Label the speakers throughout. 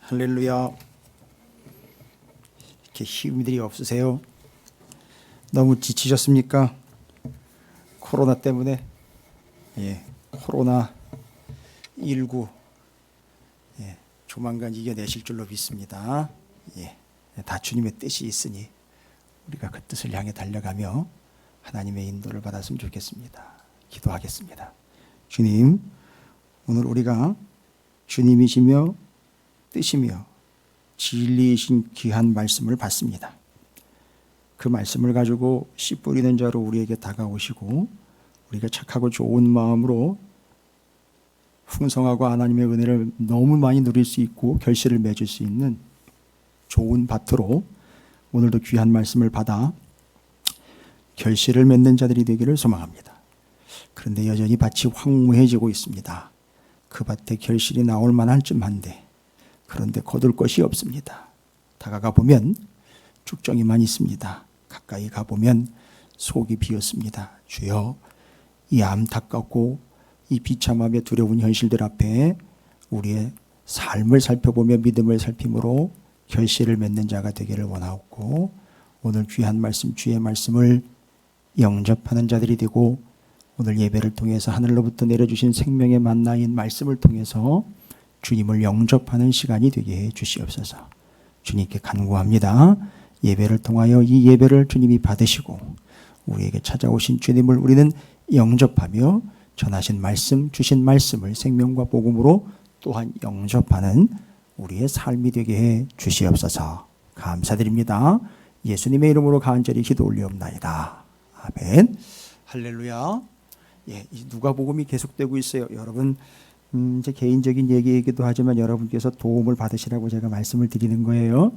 Speaker 1: 할렐루야. 이렇게 힘들이 없으세요? 너무 지치셨습니까? 코로나 때문에. 코로나 19 조만간 이겨내실 줄로 믿습니다. 다 주님의 뜻이 있으니 우리가 그 뜻을 향해 달려가며 하나님의 인도를 받았으면 좋겠습니다. 기도하겠습니다. 주님, 오늘 우리가 주님이시며 뜻이며 진리이신 귀한 말씀을 받습니다. 그 말씀을 가지고 씨 뿌리는 자로 우리에게 다가오시고 우리가 착하고 좋은 마음으로 풍성하고 하나님의 은혜를 너무 많이 누릴 수 있고 결실을 맺을 수 있는 좋은 밭으로 오늘도 귀한 말씀을 받아 결실을 맺는 자들이 되기를 소망합니다. 그런데 여전히 밭이 황무해지고 있습니다. 그 밭에 결실이 나올 만할 쯤한데 그런데 거둘 것이 없습니다. 다가가 보면 쭉정이만 있습니다. 가까이 가보면 속이 비었습니다. 주여, 이 안타깝고 이 비참하며 두려운 현실들 앞에 우리의 삶을 살펴보며 믿음을 살핌으로 결실을 맺는 자가 되기를 원하옵고, 오늘 귀한 말씀, 주의 말씀을 영접하는 자들이 되고 오늘 예배를 통해서 하늘로부터 내려주신 생명의 만나인 말씀을 통해서 주님을 영접하는 시간이 되게 해 주시옵소서. 주님께 간구합니다. 예배를 통하여 이 예배를 주님이 받으시고 우리에게 찾아오신 주님을 우리는 영접하며 전하신 말씀, 주신 말씀을 생명과 복음으로 또한 영접하는 우리의 삶이 되게 해 주시옵소서. 감사드립니다. 예수님의 이름으로 간절히 기도 올리옵나이다. 아멘. 할렐루야. 이 누가복음이 계속되고 있어요. 여러분, 제 개인적인 얘기이기도 하지만 여러분께서 도움을 받으시라고 제가 말씀을 드리는 거예요.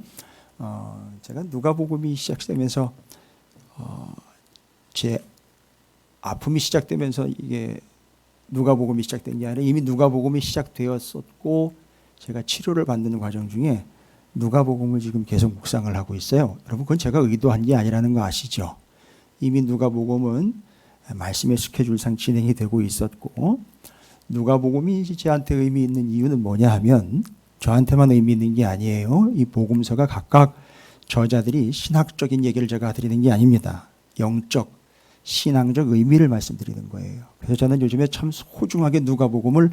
Speaker 1: 제가 누가복음이 시작되면서 제 아픔이 시작되면서 이게 누가복음이 시작된 게 아니라 이미 누가복음이 시작되었었고 제가 치료를 받는 과정 중에 누가복음을 지금 계속 묵상을 하고 있어요. 여러분, 그건 제가 의도한 게 아니라는 거 아시죠? 이미 누가복음은 말씀의 스케줄상 진행이 되고 있었고, 누가복음이 저한테 의미 있는 이유는 뭐냐 하면 저한테만 의미 있는 게 아니에요. 이 복음서가 각각 저자들이 신학적인 얘기를 제가 드리는 게 아닙니다. 영적, 신앙적 의미를 말씀드리는 거예요. 그래서 저는 요즘에 참 소중하게 누가복음을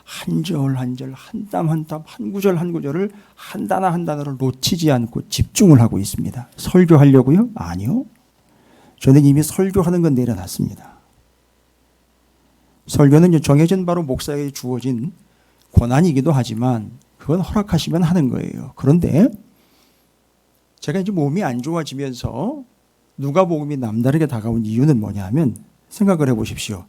Speaker 1: 한 절 한 절, 한 땀 한 땀, 한 구절 한 구절을 한 단어 한 단어를 놓치지 않고 집중을 하고 있습니다. 설교하려고요? 아니요. 저는 이미 설교하는 건 내려놨습니다. 설교는 정해진 바로 목사에게 주어진 권한이기도 하지만 그건 허락하시면 하는 거예요. 그런데 제가 이제 몸이 안 좋아지면서 누가복음이 남다르게 다가온 이유는 뭐냐 하면, 생각을 해보십시오.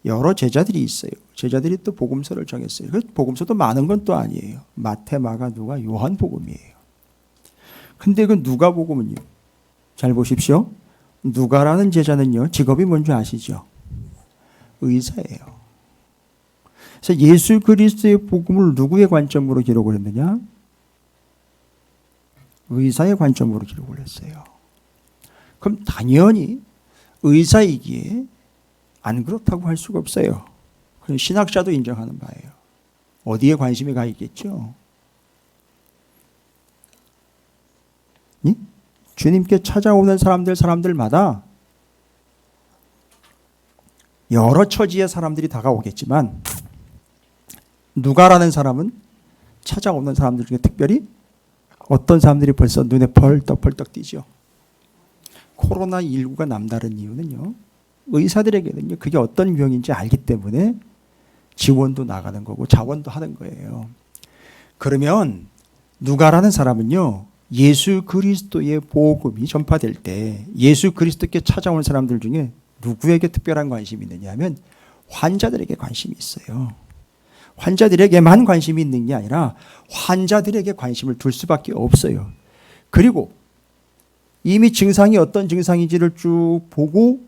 Speaker 1: 여러 제자들이 있어요. 제자들이 또 복음서를 정했어요. 그 복음서도 많은 건 또 아니에요. 마태, 마가, 누가, 요한 복음이에요. 근데 그 누가복음은요, 잘 보십시오. 누가라는 제자는요, 직업이 뭔지 아시죠? 의사예요. 그래서 예수 그리스도의 복음을 누구의 관점으로 기록을 했느냐? 의사의 관점으로 기록을 했어요. 그럼 당연히 의사이기에 안 그렇다고 할 수가 없어요. 그건 신학자도 인정하는 바예요. 어디에 관심이 가 있겠죠? 주님께 찾아오는 사람들마다 여러 처지의 사람들이 다가오겠지만 누가라는 사람은 찾아오는 사람들 중에 특별히 어떤 사람들이 벌써 눈에 펄떡펄떡 띄죠. 코로나19가 남다른 이유는요, 의사들에게는요 그게 어떤 병인지 알기 때문에 지원도 나가는 거고 자원도 하는 거예요. 그러면 누가라는 사람은요, 예수 그리스도의 복음이 전파될 때 예수 그리스도께 찾아온 사람들 중에 누구에게 특별한 관심이 있느냐 하면 환자들에게 관심이 있어요. 환자들에게만 관심이 있는 게 아니라 환자들에게 관심을 둘 수밖에 없어요. 그리고 이미 증상이 어떤 증상인지를 쭉 보고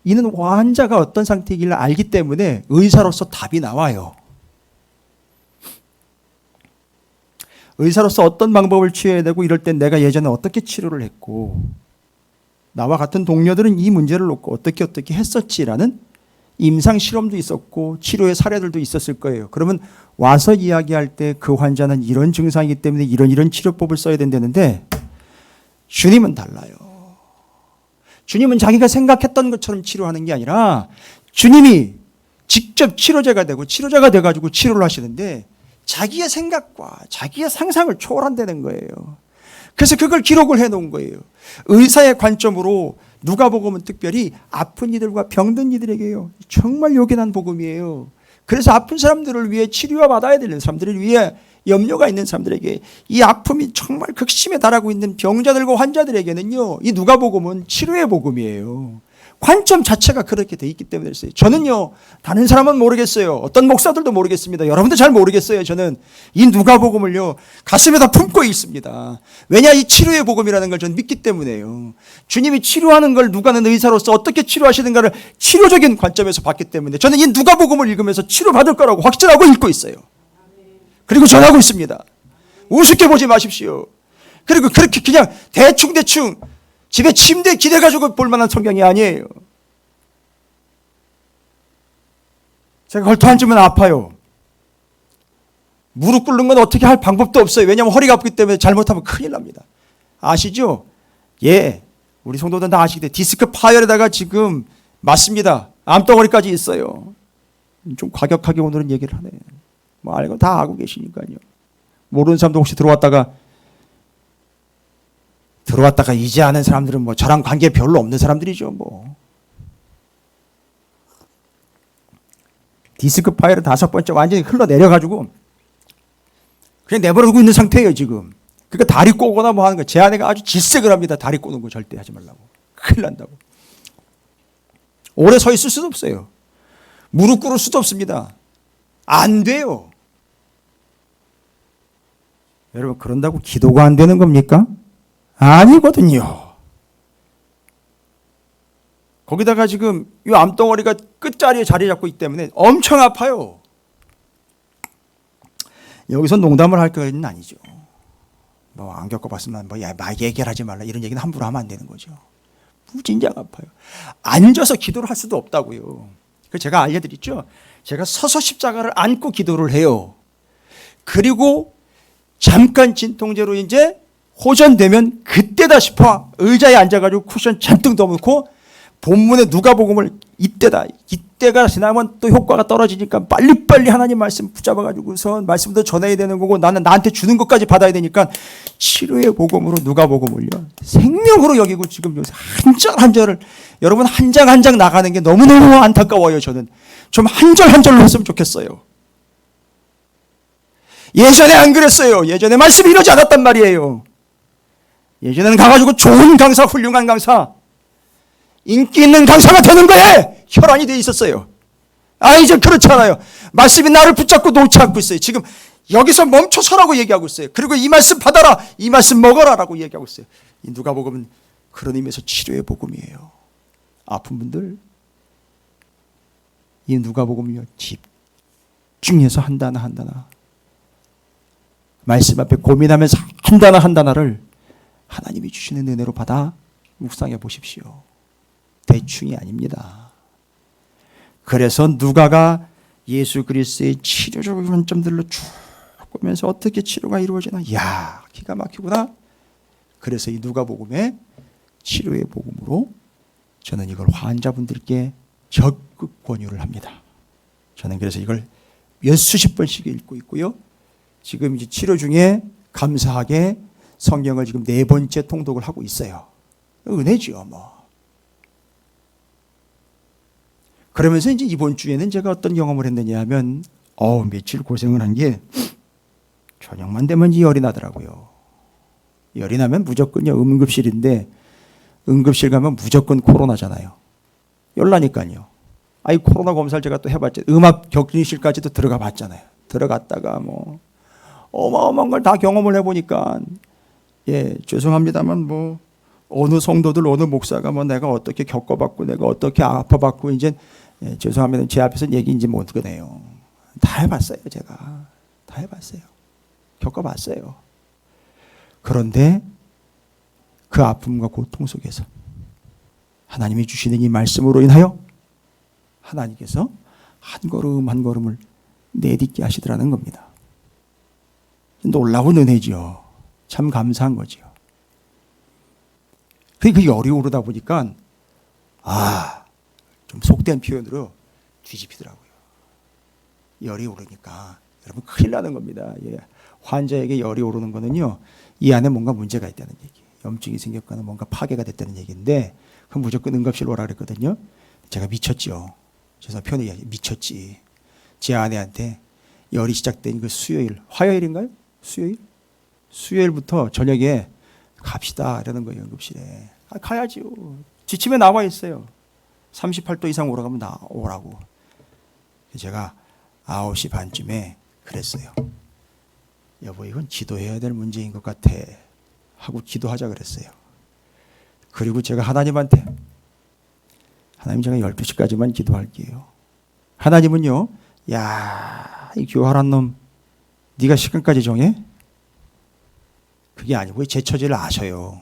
Speaker 1: 이는 환자가 어떤 상태이길래 알기 때문에 의사로서 답이 나와요. 의사로서 어떤 방법을 취해야 되고 이럴 땐 내가 예전에 어떻게 치료를 했고 나와 같은 동료들은 이 문제를 놓고 어떻게 했었지라는 임상 실험도 있었고 치료의 사례들도 있었을 거예요. 그러면 와서 이야기할 때 그 환자는 이런 증상이기 때문에 이런 치료법을 써야 된다는데 주님은 달라요. 주님은 자기가 생각했던 것처럼 치료하는 게 아니라 주님이 직접 치료자가 되고 치료자가 돼가지고 치료를 하시는데 자기의 생각과 자기의 상상을 초월한다는 거예요. 그래서 그걸 기록을 해놓은 거예요. 의사의 관점으로 누가복음은 특별히 아픈 이들과 병든 이들에게요. 정말 요긴한 복음이에요. 그래서 아픈 사람들을 위해 치료와 받아야 되는 사람들을 위해 염려가 있는 사람들에게 이 아픔이 정말 극심에 달하고 있는 병자들과 환자들에게는요. 이 누가복음은 치료의 복음이에요. 관점 자체가 그렇게 돼 있기 때문에 그랬어요. 저는요. 다른 사람은 모르겠어요. 어떤 목사들도 모르겠습니다. 여러분도 잘 모르겠어요. 저는 이 누가복음을요. 가슴에다 품고 있습니다. 왜냐 이 치료의 복음이라는 걸 저는 믿기 때문에요. 주님이 치료하는 걸 누가는 의사로서 어떻게 치료하시는가를 치료적인 관점에서 봤기 때문에 저는 이 누가복음을 읽으면서 치료받을 거라고 확신하고 읽고 있어요. 그리고 전하고 있습니다. 우습게 보지 마십시오. 그리고 그렇게 그냥 대충 집에 침대에 기대가지고 볼 만한 성경이 아니에요. 제가 걸터 앉으면 아파요. 무릎 꿇는 건 어떻게 할 방법도 없어요. 왜냐하면 허리가 아프기 때문에 잘못하면 큰일 납니다. 아시죠? 예. 우리 성도들 다 아시게 돼. 디스크 파열에다가 지금 맞습니다. 암덩어리까지 있어요. 좀 과격하게 오늘은 얘기를 하네. 뭐 알고 다 알고 계시니까요. 모르는 사람도 혹시 들어왔다가 이제 아는 사람들은 뭐 저랑 관계 별로 없는 사람들이죠. 뭐 디스크 파열은 5번째 완전히 흘러내려가지고 그냥 내버려두고 있는 상태예요 지금. 그러니까 다리 꼬거나 뭐 하는 거 제 아내가 아주 질색을 합니다. 다리 꼬는 거 절대 하지 말라고. 큰일 난다고. 오래 서 있을 수도 없어요. 무릎 꿇을 수도 없습니다. 안 돼요. 여러분 그런다고 기도가 안 되는 겁니까? 아니거든요. 거기다가 지금 이 암덩어리가 끝자리에 자리 잡고 있기 때문에 엄청 아파요. 여기서 농담을 할 거는 아니죠. 뭐 안 겪어봤으면 뭐 얘기를 하지 말라 이런 얘기는 함부로 하면 안 되는 거죠. 진짜 아파요. 앉아서 기도를 할 수도 없다고요. 그 제가 알려드렸죠. 제가 서서 십자가를 안고 기도를 해요. 그리고 잠깐 진통제로 이제 호전되면 그때다 싶어 의자에 앉아가지고 쿠션 잔뜩 넣어놓고 본문의 누가복음을 이때가 지나면 또 효과가 떨어지니까 빨리빨리 하나님 말씀 붙잡아가지고서 말씀도 전해야 되는 거고 나는 나한테 주는 것까지 받아야 되니까 치료의 복음으로 누가복음을요 생명으로 여기고 지금 요새 한 절 한 절을 여러분 한 장 한 장 나가는 게 너무너무 안타까워요. 저는 좀 한 절 한 절로 했으면 좋겠어요. 예전에 안 그랬어요. 예전에 말씀이 이러지 않았단 말이에요. 예전에는 가가지고 좋은 강사, 훌륭한 강사, 인기 있는 강사가 되는 거에 혈안이 돼 있었어요. 이제 그렇잖아요. 말씀이 나를 붙잡고 놓지 않고 있어요. 지금 여기서 멈춰서라고 얘기하고 있어요. 그리고 이 말씀 받아라, 이 말씀 먹어라라고 얘기하고 있어요. 이 누가복음은 그런 의미에서 치료의 복음이에요. 아픈 분들, 이 누가복음이요 집중해서 한 단어 말씀 앞에 고민하면서 한 단어 한 단어를 하나님이 주시는 은혜로 받아 묵상해 보십시오. 대충이 아닙니다. 그래서 누가가 예수 그리스도의 치료적 관점들로 쭉 보면서 어떻게 치료가 이루어지나, 이야 기가 막히구나. 그래서 이 누가복음의 치료의 복음으로 저는 이걸 환자분들께 적극 권유를 합니다. 저는 그래서 이걸 몇 수십 번씩 읽고 있고요. 지금 이제 치료 중에 감사하게 성경을 지금 4번째 통독을 하고 있어요. 은혜죠, 뭐. 그러면서 이제 이번 주에는 제가 어떤 경험을 했느냐 하면, 며칠 고생을 한 게, 저녁만 되면 열이 나더라고요. 열이 나면 무조건요, 응급실인데, 응급실 가면 무조건 코로나잖아요. 열 나니까요. 코로나 검사를 제가 또 해봤죠. 음압 격리실까지도 들어가 봤잖아요. 들어갔다가 뭐, 어마어마한 걸 다 경험을 해보니까, 죄송합니다만 뭐 어느 성도들 어느 목사가 뭐 내가 어떻게 겪어봤고 내가 어떻게 아파봤고 이제 죄송합니다. 제 앞에서 얘기 이제 못 꺼내요. 다 해봤어요. 제가 다 해봤어요. 겪어봤어요. 그런데 그 아픔과 고통 속에서 하나님이 주시는 이 말씀으로 인하여 하나님께서 한 걸음 한 걸음을 내딛게 하시더라는 겁니다. 놀라운 은혜죠. 참 감사한 거죠. 그 열이 오르다 보니까 좀 속된 표현으로 뒤집히더라고요. 열이 오르니까 여러분 큰일 나는 겁니다. 예. 환자에게 열이 오르는 거는요, 이 안에 뭔가 문제가 있다는 얘기예요. 염증이 생겼거나 뭔가 파괴가 됐다는 얘기인데, 그럼 무조건 응급실로 오라 그랬거든요. 제가 미쳤죠. 죄송합니다. 표현이 미쳤지. 제 아내한테 열이 시작된 그 수요일, 화요일인가요? 수요일부터 저녁에 갑시다 이러는 거예요. 응급실에. 가야지요. 지침에 나와 있어요. 38도 이상 오라가면 오라고. 제가 9시 반쯤에 그랬어요. 여보, 이건 기도해야 될 문제인 것 같아 하고 기도하자 그랬어요. 그리고 제가 하나님한테, 하나님, 제가 12시까지만 기도할게요. 하나님은요, 야, 이 교활한 놈, 네가 시간까지 정해? 그게 아니고 제 처지를 아셔요.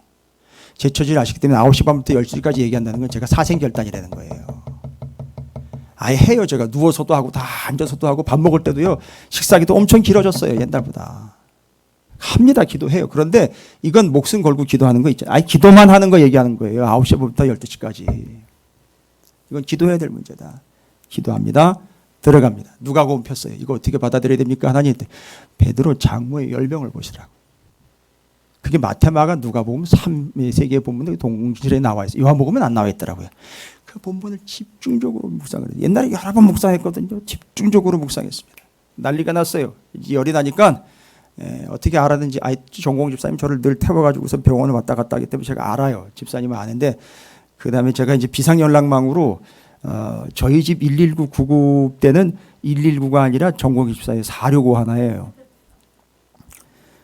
Speaker 1: 제 처지를 아시기 때문에 9시 반부터 10시까지 얘기한다는 건 제가 사생결단이라는 거예요. 아예 해요. 제가 누워서도 하고 다 앉아서도 하고 밥 먹을 때도요. 식사기도 엄청 길어졌어요. 옛날보다. 합니다. 기도해요. 그런데 이건 목숨 걸고 기도하는 거 있잖아요. 기도만 하는 거 얘기하는 거예요. 9시부터 12시까지. 이건 기도해야 될 문제다. 기도합니다. 들어갑니다. 누가복음 폈어요. 이거 어떻게 받아들여야 됩니까? 하나님. 베드로 장모의 열병을 보시라고. 그게 마태마가 누가복음 3개 본문에 동시에 나와 있어요. 요한복음은 안 나와 있더라고요. 그 본문을 집중적으로 묵상을 해요. 옛날에 여러 번 묵상했거든요. 집중적으로 묵상했습니다. 난리가 났어요. 열이 나니까 어떻게 알았는지, 전공 집사님 저를 늘 태워가지고서 병원을 왔다 갔다 하기 때문에 제가 알아요. 집사님은 아는데, 그 다음에 제가 이제 비상연락망으로 저희 집 119 구급 때는 119가 아니라 전공 집사의 465 하나예요.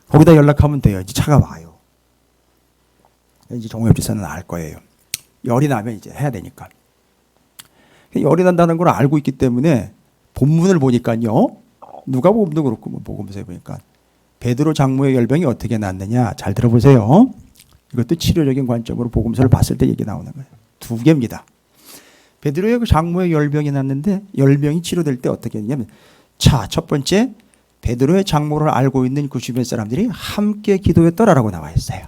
Speaker 1: 거기다 연락하면 돼요. 이제 차가 와요. 이제 정호엽 지사는 알 거예요. 열이 나면 이제 해야 되니까. 열이 난다는 걸 알고 있기 때문에 본문을 보니까요. 누가복음도 그렇고 복음서에 보니까 베드로 장모의 열병이 어떻게 났느냐. 잘 들어보세요. 이것도 치료적인 관점으로 복음서를 봤을 때 얘기 나오는 거예요. 2개입니다. 베드로의 그 장모의 열병이 났는데 열병이 치료될 때 어떻게 했냐면, 첫 번째, 베드로의 장모를 알고 있는 그 주변 사람들이 함께 기도했더라라고 나와 있어요.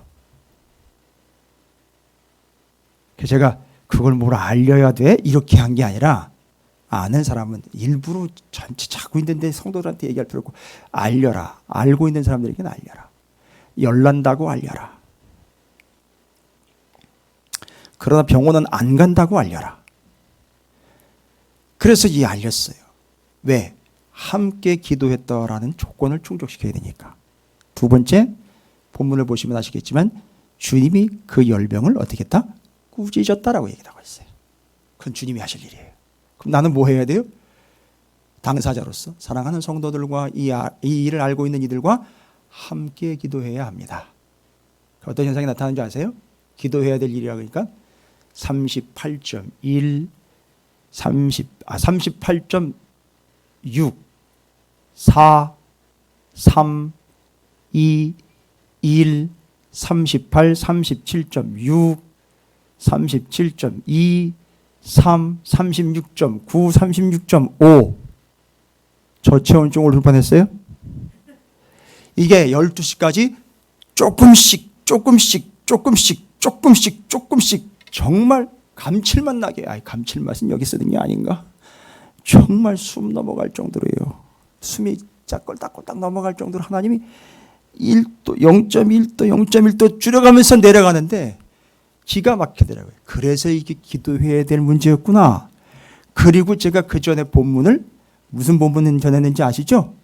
Speaker 1: 그래서 제가 그걸 뭘 알려야 돼? 이렇게 한 게 아니라, 아는 사람은 일부러 전체 자고 있는데 성도들한테 얘기할 필요 없고, 알려라. 알고 있는 사람들에게는 알려라. 열난다고 알려라. 그러나 병원은 안 간다고 알려라. 그래서 알렸어요. 왜? 함께 기도했다라는 조건을 충족시켜야 되니까. 2번째, 본문을 보시면 아시겠지만 주님이 그 열병을 어떻게 했다? 꾸짖었다라고 얘기하고 있어요. 그건 주님이 하실 일이에요. 그럼 나는 뭐 해야 돼요? 당사자로서 사랑하는 성도들과 이 일을 알고 있는 이들과 함께 기도해야 합니다. 어떤 현상이 나타나는지 아세요? 기도해야 될 일이라 그러니까 38.1, 38.6, 4, 3, 2, 1, 38, 37.6, 37.2, 3, 36.9, 36.5 저체온증을 돌파했어요. 이게 12시까지 조금씩 정말 감칠맛 나게, 감칠맛은 여기 쓰는 게 아닌가? 정말 숨 넘어갈 정도로요. 숨이 꼴딱꼴딱 넘어갈 정도로 하나님이 1도, 0.1도, 0.1도 줄여가면서 내려가는데 기가 막히더라고요. 그래서 이게 기도해야 될 문제였구나. 그리고 제가 그 전에 본문을, 무슨 본문을 전했는지 아시죠?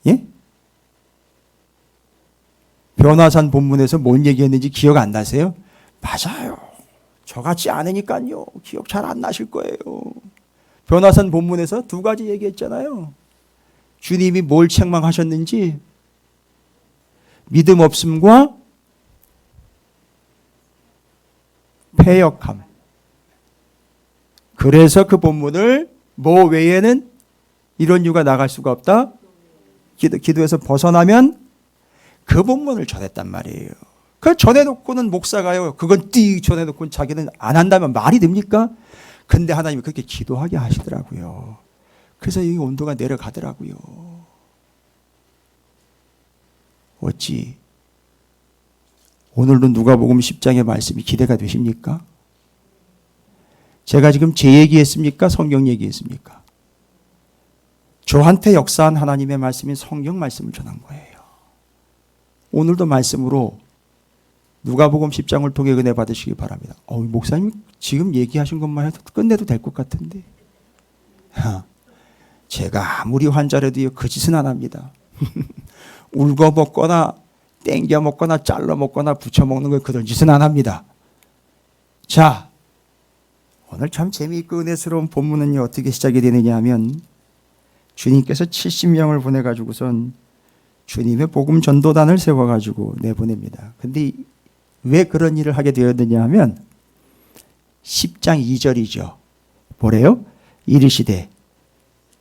Speaker 1: 예? 변화산 본문에서 뭔 얘기했는지 기억 안 나세요? 맞아요. 저같지 않으니까요. 기억 잘 안 나실 거예요. 변화산 본문에서 2가지 얘기했잖아요. 주님이 뭘 책망하셨는지, 믿음 없음과 패역함. 그래서 그 본문을 뭐 외에는 이런 이유가 나갈 수가 없다. 기도에서 벗어나면 그 본문을 전했단 말이에요. 그 전해놓고는 목사가요. 그건 띡 전해놓고는 자기는 안 한다면 말이 됩니까? 근데 하나님이 그렇게 기도하게 하시더라고요. 그래서 이 온도가 내려가더라고요. 어찌 오늘도 누가복음 10장의 말씀이 기대가 되십니까? 제가 지금 제 얘기했습니까? 성경 얘기했습니까? 저한테 역사한 하나님의 말씀이 성경 말씀을 전한 거예요. 오늘도 말씀으로 누가복음 10장을 통해 은혜 받으시기 바랍니다. 목사님 지금 얘기하신 것만 해도 끝내도 될 것 같은데. 제가 아무리 환자라도요 그 짓은 안 합니다. 울고 먹거나 땡겨 먹거나 잘라 먹거나 부쳐 먹는 거 그런 짓은 안 합니다. 자, 오늘 참 재미있고 은혜스러운 본문은요 어떻게 시작이 되느냐 하면 주님께서 70명을 보내가지고선 주님의 복음 전도단을 세워가지고 내보냅니다. 근데 왜 그런 일을 하게 되었느냐 하면 10장 2절이죠. 뭐래요? 이르시되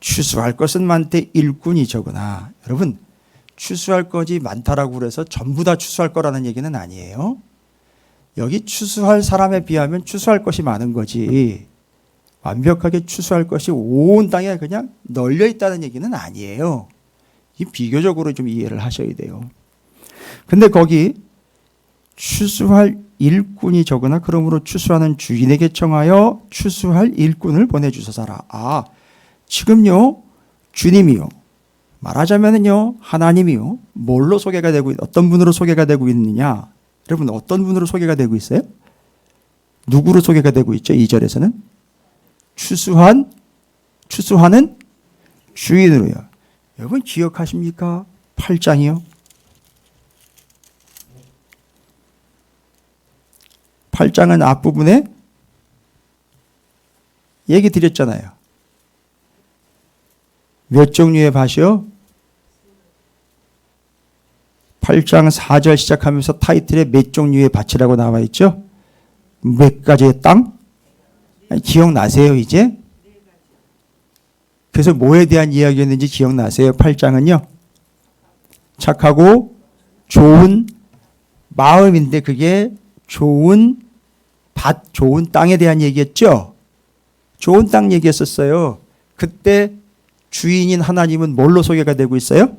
Speaker 1: 추수할 것은 많되 일꾼이 적으나. 여러분 추수할 것이 많다라고 그래서 전부 다 추수할 거라는 얘기는 아니에요. 여기 추수할 사람에 비하면 추수할 것이 많은 거지 완벽하게 추수할 것이 온 땅에 그냥 널려 있다는 얘기는 아니에요. 이 비교적으로 좀 이해를 하셔야 돼요. 근데 거기 추수할 일꾼이 적으나 그러므로 추수하는 주인에게 청하여 추수할 일꾼을 보내주소서라. 지금요 주님이요 말하자면은요 하나님이요 뭘로 소개가 되고 어떤 분으로 소개가 되고 있느냐? 여러분 어떤 분으로 소개가 되고 있어요? 누구로 소개가 되고 있죠? 2절에서는 추수하는 주인으로요. 여러분 기억하십니까? 8장이요. 8장은 앞부분에 얘기 드렸잖아요. 몇 종류의 밭이요? 8장 4절 시작하면서 타이틀에 몇 종류의 밭이라고 나와 있죠? 몇 가지의 땅? 기억나세요 이제? 그래서 뭐에 대한 이야기였는지 기억나세요? 8장은요. 착하고 좋은 마음인데 그게 좋은 밭, 좋은 땅에 대한 얘기였죠. 좋은 땅 얘기했었어요. 그때 주인인 하나님은 뭘로 소개가 되고 있어요?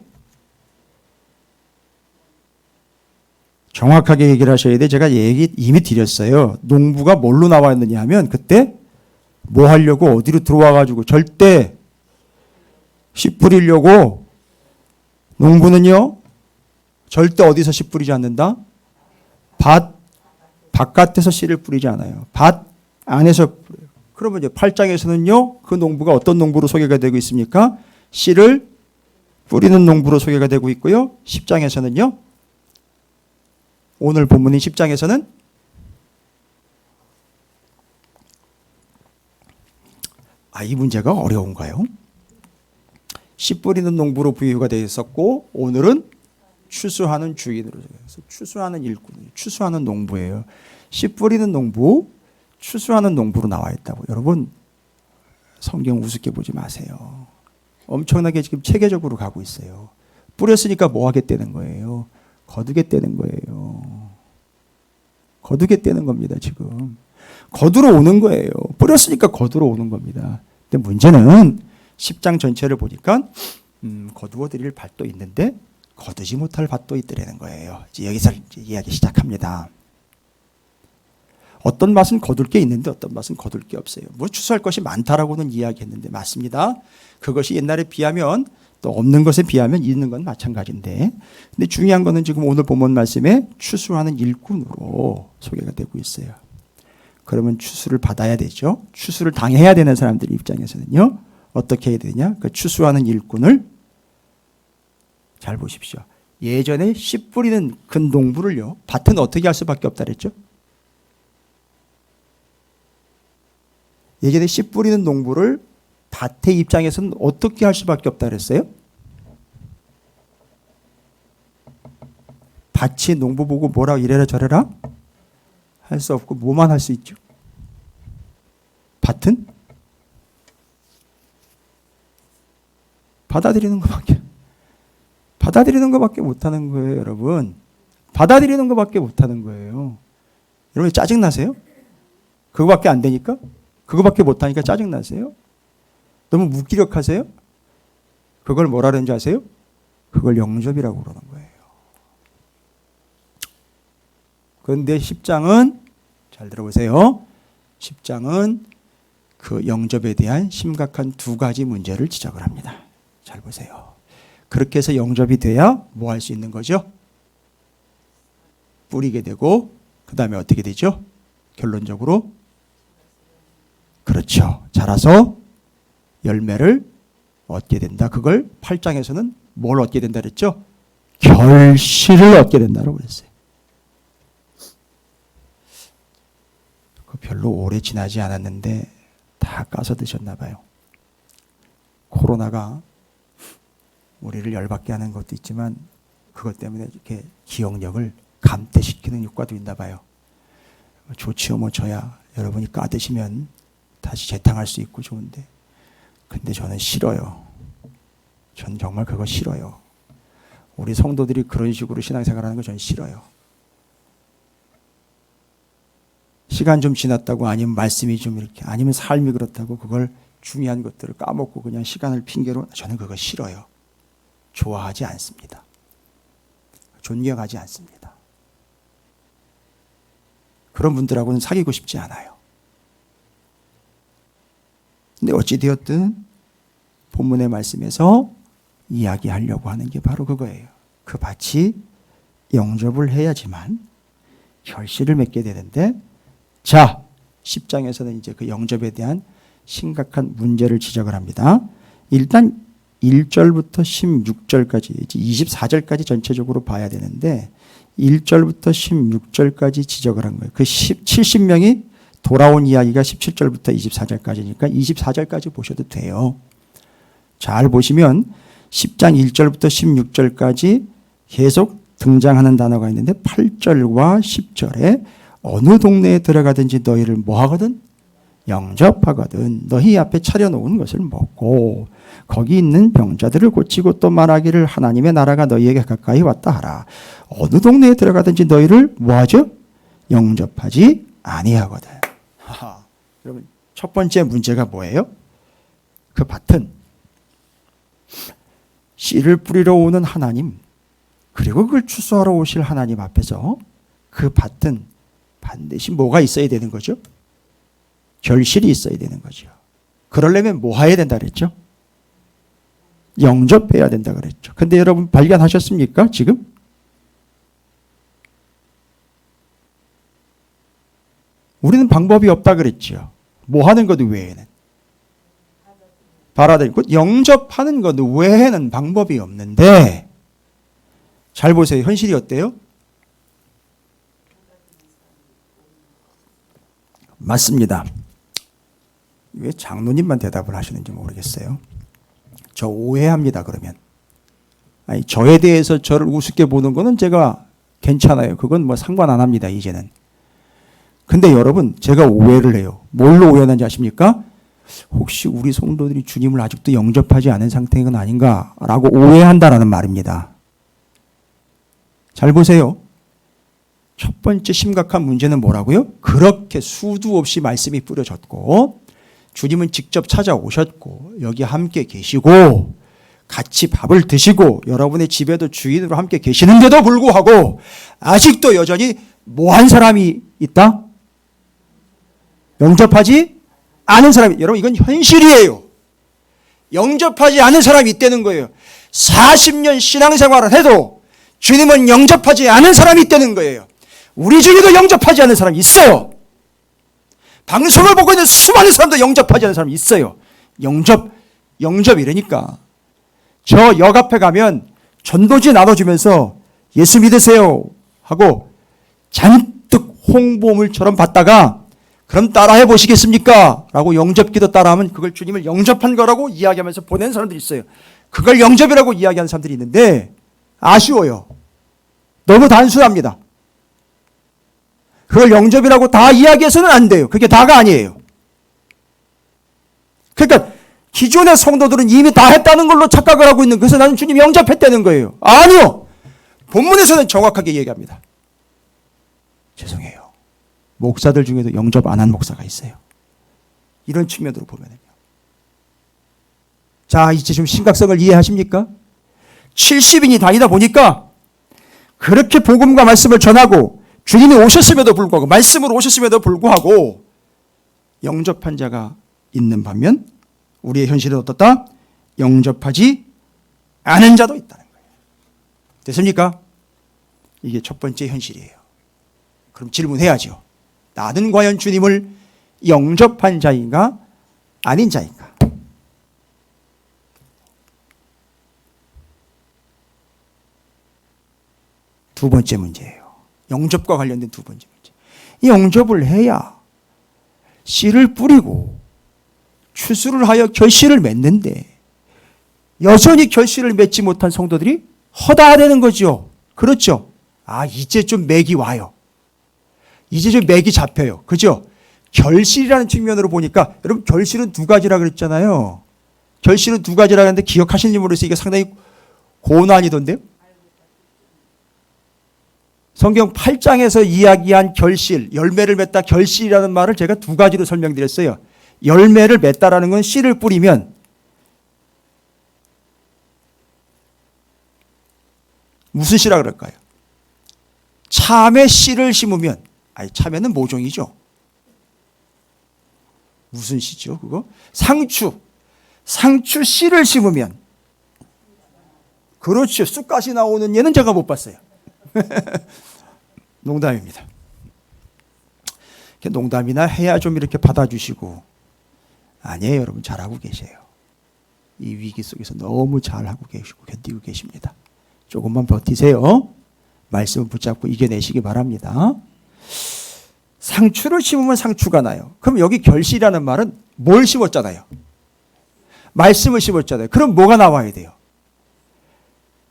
Speaker 1: 정확하게 얘기를 하셔야 돼. 제가 얘기 이미 드렸어요. 농부가 뭘로 나와 있느냐 하면 그때 뭐 하려고 어디로 들어와 가지고 절대 씨 뿌리려고 농부는요 절대 어디서 씨 뿌리지 않는다? 밭 바깥에서 씨를 뿌리지 않아요. 밭 안에서 뿌려요. 그러면 이제 8장에서는요 그 농부가 어떤 농부로 소개가 되고 있습니까? 씨를 뿌리는 농부로 소개가 되고 있고요. 10장에서는요 오늘 본문인 10장에서는 이 문제가 어려운가요? 씨 뿌리는 농부로 부유가 되어 있었고 오늘은 추수하는 주인으로 해서 추수하는 일꾼, 추수하는 농부예요. 씨 뿌리는 농부, 추수하는 농부로 나와 있다고. 여러분 성경 우습게 보지 마세요. 엄청나게 지금 체계적으로 가고 있어요. 뿌렸으니까 뭐 하겠다는 거예요? 거두겠다는 거예요. 거두겠다는 겁니다. 지금 거두러 오는 거예요. 뿌렸으니까 거두러 오는 겁니다. 근데 문제는 10장 전체를 보니까 거두어 드릴 밭도 있는데 거두지 못할 밭도 있더라는 거예요. 이제 여기서 이야기 시작합니다. 어떤 밭은 거둘 게 있는데 어떤 밭은 거둘 게 없어요. 뭐 추수할 것이 많다라고는 이야기했는데 맞습니다. 그것이 옛날에 비하면 또 없는 것에 비하면 있는 건 마찬가지인데 근데 중요한 거는 지금 오늘 본문 말씀에 추수하는 일꾼으로 소개가 되고 있어요. 그러면 추수를 받아야 되죠. 추수를 당해야 되는 사람들 입장에서는요. 어떻게 해야 되냐? 그 추수하는 일꾼을 잘 보십시오. 예전에 씨 뿌리는 그 농부를요. 밭은 어떻게 할 수밖에 없다 그랬죠? 예전에 씨 뿌리는 농부를 밭의 입장에서는 어떻게 할 수밖에 없다 그랬어요? 밭이 농부 보고 뭐라고 이래라 저래라 할 수 없고 뭐만 할 수 있죠? 밭은 받아들이는 것밖에 못하는 거예요, 여러분. 받아들이는 것밖에 못하는 거예요. 여러분 짜증나세요? 그거밖에 안 되니까? 그거밖에 못하니까 짜증나세요? 너무 무기력하세요? 그걸 뭐라 그러는지 아세요? 그걸 영접이라고 그러는 거예요. 그런데 10장은 잘 들어보세요. 10장은 그 영접에 대한 심각한 두 가지 문제를 지적을 합니다. 잘 보세요. 그렇게 해서 영접이 돼야 뭐 할 수 있는 거죠? 뿌리게 되고 그 다음에 어떻게 되죠? 결론적으로 그렇죠. 자라서 열매를 얻게 된다. 그걸 8장에서는 뭘 얻게 된다 그랬죠? 결실을 얻게 된다고 그랬어요. 별로 오래 지나지 않았는데 다 까서 드셨나 봐요. 코로나가 우리를 열받게 하는 것도 있지만 그것 때문에 이렇게 기억력을 감퇴시키는 효과도 있나 봐요. 좋지요 뭐 저야 여러분이 까드시면 다시 재탕할 수 있고 좋은데 근데 저는 싫어요. 전 정말 그거 싫어요. 우리 성도들이 그런 식으로 신앙생활하는 거 저는 싫어요. 시간 좀 지났다고 아니면 말씀이 좀 이렇게 아니면 삶이 그렇다고 그걸 중요한 것들을 까먹고 그냥 시간을 핑계로 저는 그거 싫어요. 좋아하지 않습니다. 존경하지 않습니다. 그런 분들하고는 사귀고 싶지 않아요. 근데 어찌되었든 본문의 말씀에서 이야기하려고 하는 게 바로 그거예요. 그 밭이 영접을 해야지만 결실을 맺게 되는데 자, 10장에서는 이제 그 영접에 대한 심각한 문제를 지적을 합니다. 일단 1절부터 16절까지, 24절까지 전체적으로 봐야 되는데 1절부터 16절까지 지적을 한 거예요. 그 70명이 돌아온 이야기가 17절부터 24절까지니까 24절까지 보셔도 돼요. 잘 보시면 10장 1절부터 16절까지 계속 등장하는 단어가 있는데 8절과 10절에 어느 동네에 들어가든지 너희를 뭐 하거든? 영접하거든. 너희 앞에 차려놓은 것을 먹고 거기 있는 병자들을 고치고 또 말하기를 하나님의 나라가 너희에게 가까이 왔다 하라. 어느 동네에 들어가든지 너희를 뭐 하죠? 영접하지 아니하거든. 여러분 첫 번째 문제가 뭐예요? 그 밭은 씨를 뿌리러 오는 하나님 그리고 그걸 추수하러 오실 하나님 앞에서 그 밭은 반드시 뭐가 있어야 되는 거죠? 결실이 있어야 되는 거죠. 그러려면 뭐 해야 된다 그랬죠? 영접해야 된다 그랬죠. 근데 여러분 발견하셨습니까? 지금? 우리는 방법이 없다 그랬죠. 뭐 하는 것 외에는. 받아들이고 영접하는 것 외에는 방법이 없는데 잘 보세요. 현실이 어때요? 맞습니다. 왜 장로님만 대답을 하시는지 모르겠어요. 저 오해합니다. 그러면 아니 저에 대해서 저를 우습게 보는 거는 제가 괜찮아요. 그건 뭐 상관 안 합니다. 이제는. 근데 여러분 제가 오해를 해요. 뭘로 오해하는지 아십니까? 혹시 우리 성도들이 주님을 아직도 영접하지 않은 상태가 아닌가라고 오해한다라는 말입니다. 잘 보세요. 첫 번째 심각한 문제는 뭐라고요? 그렇게 수도 없이 말씀이 뿌려졌고 주님은 직접 찾아오셨고 여기 함께 계시고 같이 밥을 드시고 여러분의 집에도 주인으로 함께 계시는데도 불구하고 아직도 여전히 뭐한 사람이 있다? 영접하지 않은 사람이. 여러분 이건 현실이에요. 영접하지 않은 사람이 있다는 거예요. 40년 신앙생활을 해도 주님은 영접하지 않은 사람이 있다는 거예요. 우리 중에도 영접하지 않는 사람이 있어요. 방송을 보고 있는 수많은 사람도 영접하지 않는 사람이 있어요. 영접 이러니까 저 역 앞에 가면 전도지 나눠주면서 예수 믿으세요 하고 잔뜩 홍보물처럼 받다가 그럼 따라해 보시겠습니까? 라고 영접기도 따라하면 그걸 주님을 영접한 거라고 이야기하면서 보내는 사람들이 있어요. 그걸 영접이라고 이야기하는 사람들이 있는데 아쉬워요. 너무 단순합니다. 그걸 영접이라고 다 이야기해서는 안 돼요. 그게 다가 아니에요. 그러니까 기존의 성도들은 이미 다 했다는 걸로 착각을 하고 있는, 그래서 나는 주님 영접했다는 거예요. 아니요. 본문에서는 정확하게 얘기합니다. 죄송해요. 목사들 중에도 영접 안 한 목사가 있어요. 이런 측면으로 보면요. 자, 이제 좀 심각성을 이해하십니까? 70인이 다니다 보니까 그렇게 복음과 말씀을 전하고 주님이 오셨음에도 불구하고 말씀으로 오셨음에도 불구하고 영접한 자가 있는 반면 우리의 현실은 어떻다? 영접하지 않은 자도 있다는 거예요. 됐습니까? 이게 첫 번째 현실이에요. 그럼 질문해야죠. 나는 과연 주님을 영접한 자인가 아닌 자인가? 두 번째 문제예요. 영접과 관련된 두 번째 문제. 이 영접을 해야 씨를 뿌리고 추수를 하여 결실을 맺는데 여전히 결실을 맺지 못한 성도들이 허다되는 거죠. 그렇죠? 아, 이제 좀 맥이 와요. 이제 좀 맥이 잡혀요. 그죠? 결실이라는 측면으로 보니까 여러분 결실은 두 가지라 그랬잖아요. 결실은 두 가지라 그랬는데 기억하시는지 모르겠어요. 이게 상당히 고난이던데요. 성경 8장에서 이야기한 결실, 열매를 맺다 결실이라는 말을 제가 두 가지로 설명드렸어요. 열매를 맺다라는 건 씨를 뿌리면 무슨 씨라 그럴까요? 참외 씨를 심으면, 아니 참외는 모종이죠. 무슨 씨죠 그거? 상추 씨를 심으면, 그렇죠. 쑥갓이 나오는 얘는 제가 못 봤어요. 농담입니다. 농담이나 해야 좀 이렇게 받아주시고. 아니에요, 여러분 잘하고 계세요. 이 위기 속에서 너무 잘하고 계시고 견디고 계십니다. 조금만 버티세요. 말씀을 붙잡고 이겨내시기 바랍니다. 상추를 심으면 상추가 나요. 그럼 여기 결실이라는 말은 뭘 심었잖아요? 말씀을 심었잖아요. 그럼 뭐가 나와야 돼요?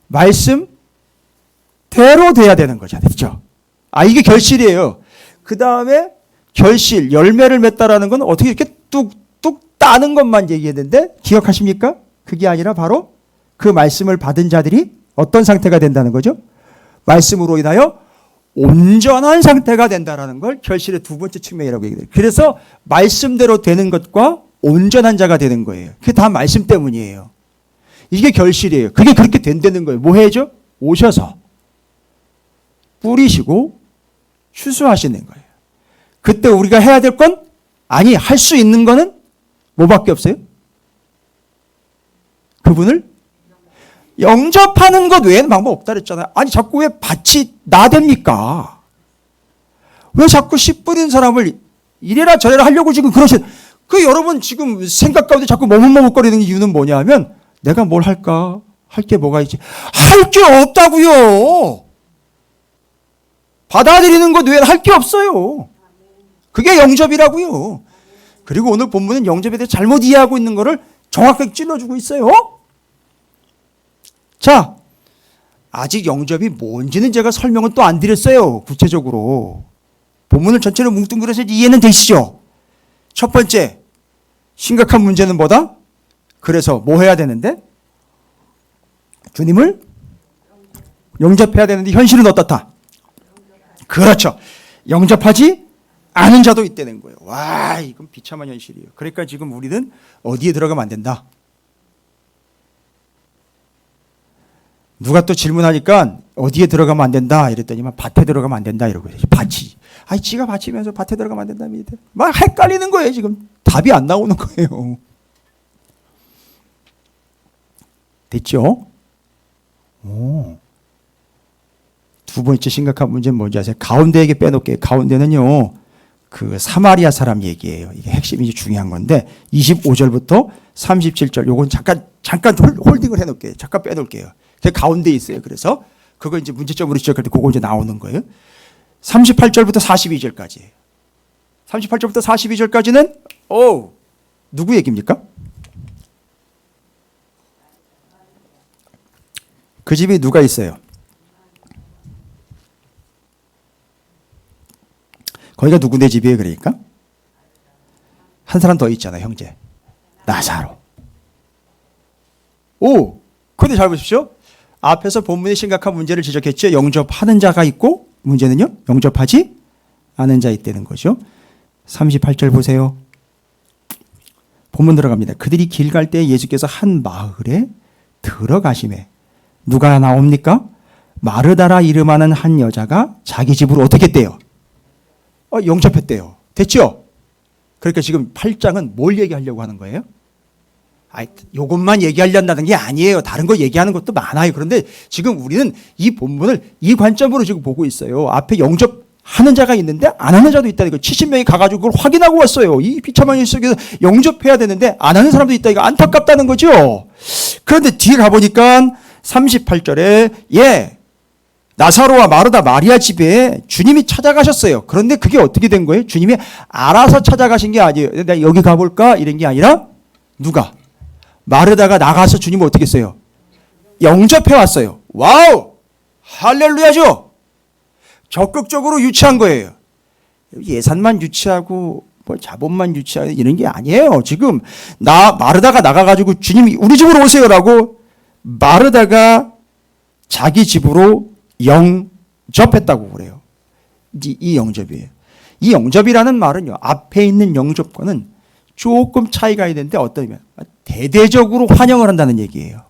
Speaker 1: 말씀대로 돼야 되는 거잖아요. 그렇죠? 아, 이게 결실이에요. 그 다음에 결실, 열매를 맺다라는 건 어떻게 이렇게 뚝뚝 따는 것만 얘기했는데 기억하십니까? 그게 아니라 바로 그 말씀을 받은 자들이 어떤 상태가 된다는 거죠? 말씀으로 인하여 온전한 상태가 된다는 걸 결실의 두 번째 측면이라고 얘기해요. 그래서 말씀대로 되는 것과 온전한 자가 되는 거예요. 그게 다 말씀 때문이에요. 이게 결실이에요. 그게 그렇게 된다는 거예요. 뭐 해야죠? 오셔서 뿌리시고 추수하시는 거예요. 그때 우리가 해야 될 건, 아니 할 수 있는 거는 뭐밖에 없어요? 그분을 영접하는 것 외에는 방법 없다 그랬잖아요. 아니 자꾸 왜 밭이 나댑니까? 왜 자꾸 씨 뿌린 사람을 이래라 저래라 하려고 지금 그러신, 그 여러분 지금 생각 가운데 자꾸 머뭇머뭇거리는 이유는 뭐냐면 내가 뭘 할까? 할 게 뭐가 있지? 할 게 없다고요. 받아들이는 것 외에는 할 게 없어요. 그게 영접이라고요. 그리고 오늘 본문은 영접에 대해 잘못 이해하고 있는 것을 정확하게 찔러주고 있어요. 자, 아직 영접이 뭔지는 제가 설명을 또 안 드렸어요. 구체적으로. 본문을 전체로 뭉뚱그려서 이해는 되시죠? 첫 번째, 심각한 문제는 뭐다? 그래서 뭐 해야 되는데? 주님을 영접해야 되는데 현실은 어떻다? 그렇죠. 영접하지 않은 자도 있다는 거예요. 와, 이건 비참한 현실이에요. 그러니까 지금 우리는 어디에 들어가면 안 된다? 누가 또 질문하니까 어디에 들어가면 안 된다 이랬더니만 밭에 들어가면 안 된다 이러고 있어요. 밭이. 아니 지가 밭이면서 밭에 들어가면 안 된다며. 막 헷갈리는 거예요. 지금 답이 안 나오는 거예요. 됐죠? 오. 두 번째 심각한 문제는 뭔지 아세요? 가운데 얘기 빼놓을게요. 가운데는요, 그 사마리아 사람 얘기예요. 이게 핵심이 중요한 건데 25절부터 37절 요건 잠깐 홀딩을 해놓을게요. 잠깐 빼놓을게요. 그 가운데 있어요. 그래서 그거 이제 문제점으로 지적할 때 그거 이제 나오는 거예요. 38절부터 42절까지. 38절부터 42절까지는 누구 얘기입니까? 그 집이 누가 있어요? 거기가 누구네 집이에요? 그러니까 한 사람 더 있잖아요. 형제 나사로. 근데 잘 보십시오. 앞에서 본문의 심각한 문제를 지적했죠. 영접하는 자가 있고 문제는요, 영접하지 않은 자 있다는 거죠. 38절 보세요. 본문 들어갑니다. 그들이 길 갈 때 예수께서 한 마을에 들어가시매. 누가 나옵니까? 마르다라 이름하는 한 여자가 자기 집으로 어떻게 했대요? 영접했대요. 됐죠? 그러니까 지금 8장은 뭘 얘기하려고 하는 거예요? 요것만 얘기하려는 게 아니에요. 다른 거 얘기하는 것도 많아요. 그런데 지금 우리는 이 본문을 이 관점으로 지금 보고 있어요. 앞에 영접하는 자가 있는데 안 하는 자도 있다니까. 70명이 가가지고 그걸 확인하고 왔어요. 이 비참한 일 속에서 영접해야 되는데 안 하는 사람도 있다니까. 안타깝다는 거죠. 그런데 뒤에 가보니까 38절에 나사로와 마르다 마리아 집에 주님이 찾아가셨어요. 그런데 그게 어떻게 된 거예요? 주님이 알아서 찾아가신 게 아니에요. 내가 여기 가볼까? 이런 게 아니라 누가? 마르다가 나가서 주님을 어떻게 했어요? 영접해 왔어요. 와우! 할렐루야죠? 적극적으로 유치한 거예요. 예산만 유치하고 뭐 자본만 유치하고 이런 게 아니에요. 지금 마르다가 나가가지고 주님이 우리 집으로 오세요라고 마르다가 자기 집으로 영접했다고 그래요. 이 영접이에요. 이 영접이라는 말은요, 앞에 있는 영접과는 조금 차이가 있는데 어떠냐면 대대적으로 환영을 한다는 얘기예요.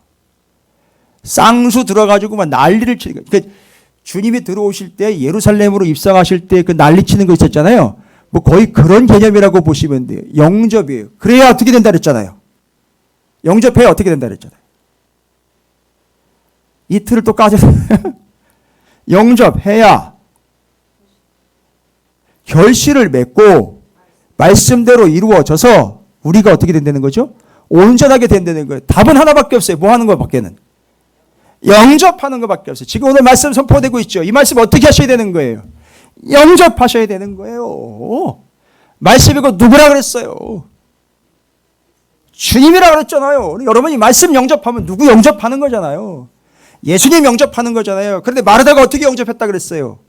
Speaker 1: 쌍수 들어가지고 막 난리를 치는 거예요. 주님이 들어오실 때 예루살렘으로 입성하실 때 그 난리치는 거 있었잖아요. 뭐 거의 그런 개념이라고 보시면 돼요. 영접이에요. 그래야 어떻게 된다 그랬잖아요. 영접해야 어떻게 된다 그랬잖아요. 이틀을 또 까져서 영접해야 결실을 맺고 말씀대로 이루어져서 우리가 어떻게 된다는 거죠? 온전하게 된다는 거예요. 답은 하나밖에 없어요. 뭐 하는 것밖에는? 영접하는 것밖에 없어요. 지금 오늘 말씀 선포되고 있죠. 이 말씀 어떻게 하셔야 되는 거예요? 영접하셔야 되는 거예요. 말씀이고 누구라 그랬어요? 주님이라 그랬잖아요. 여러분이 말씀 영접하면 누구 영접하는 거잖아요. 예수님 영접하는 거잖아요. 그런데 마르다가 어떻게 영접했다 그랬어요?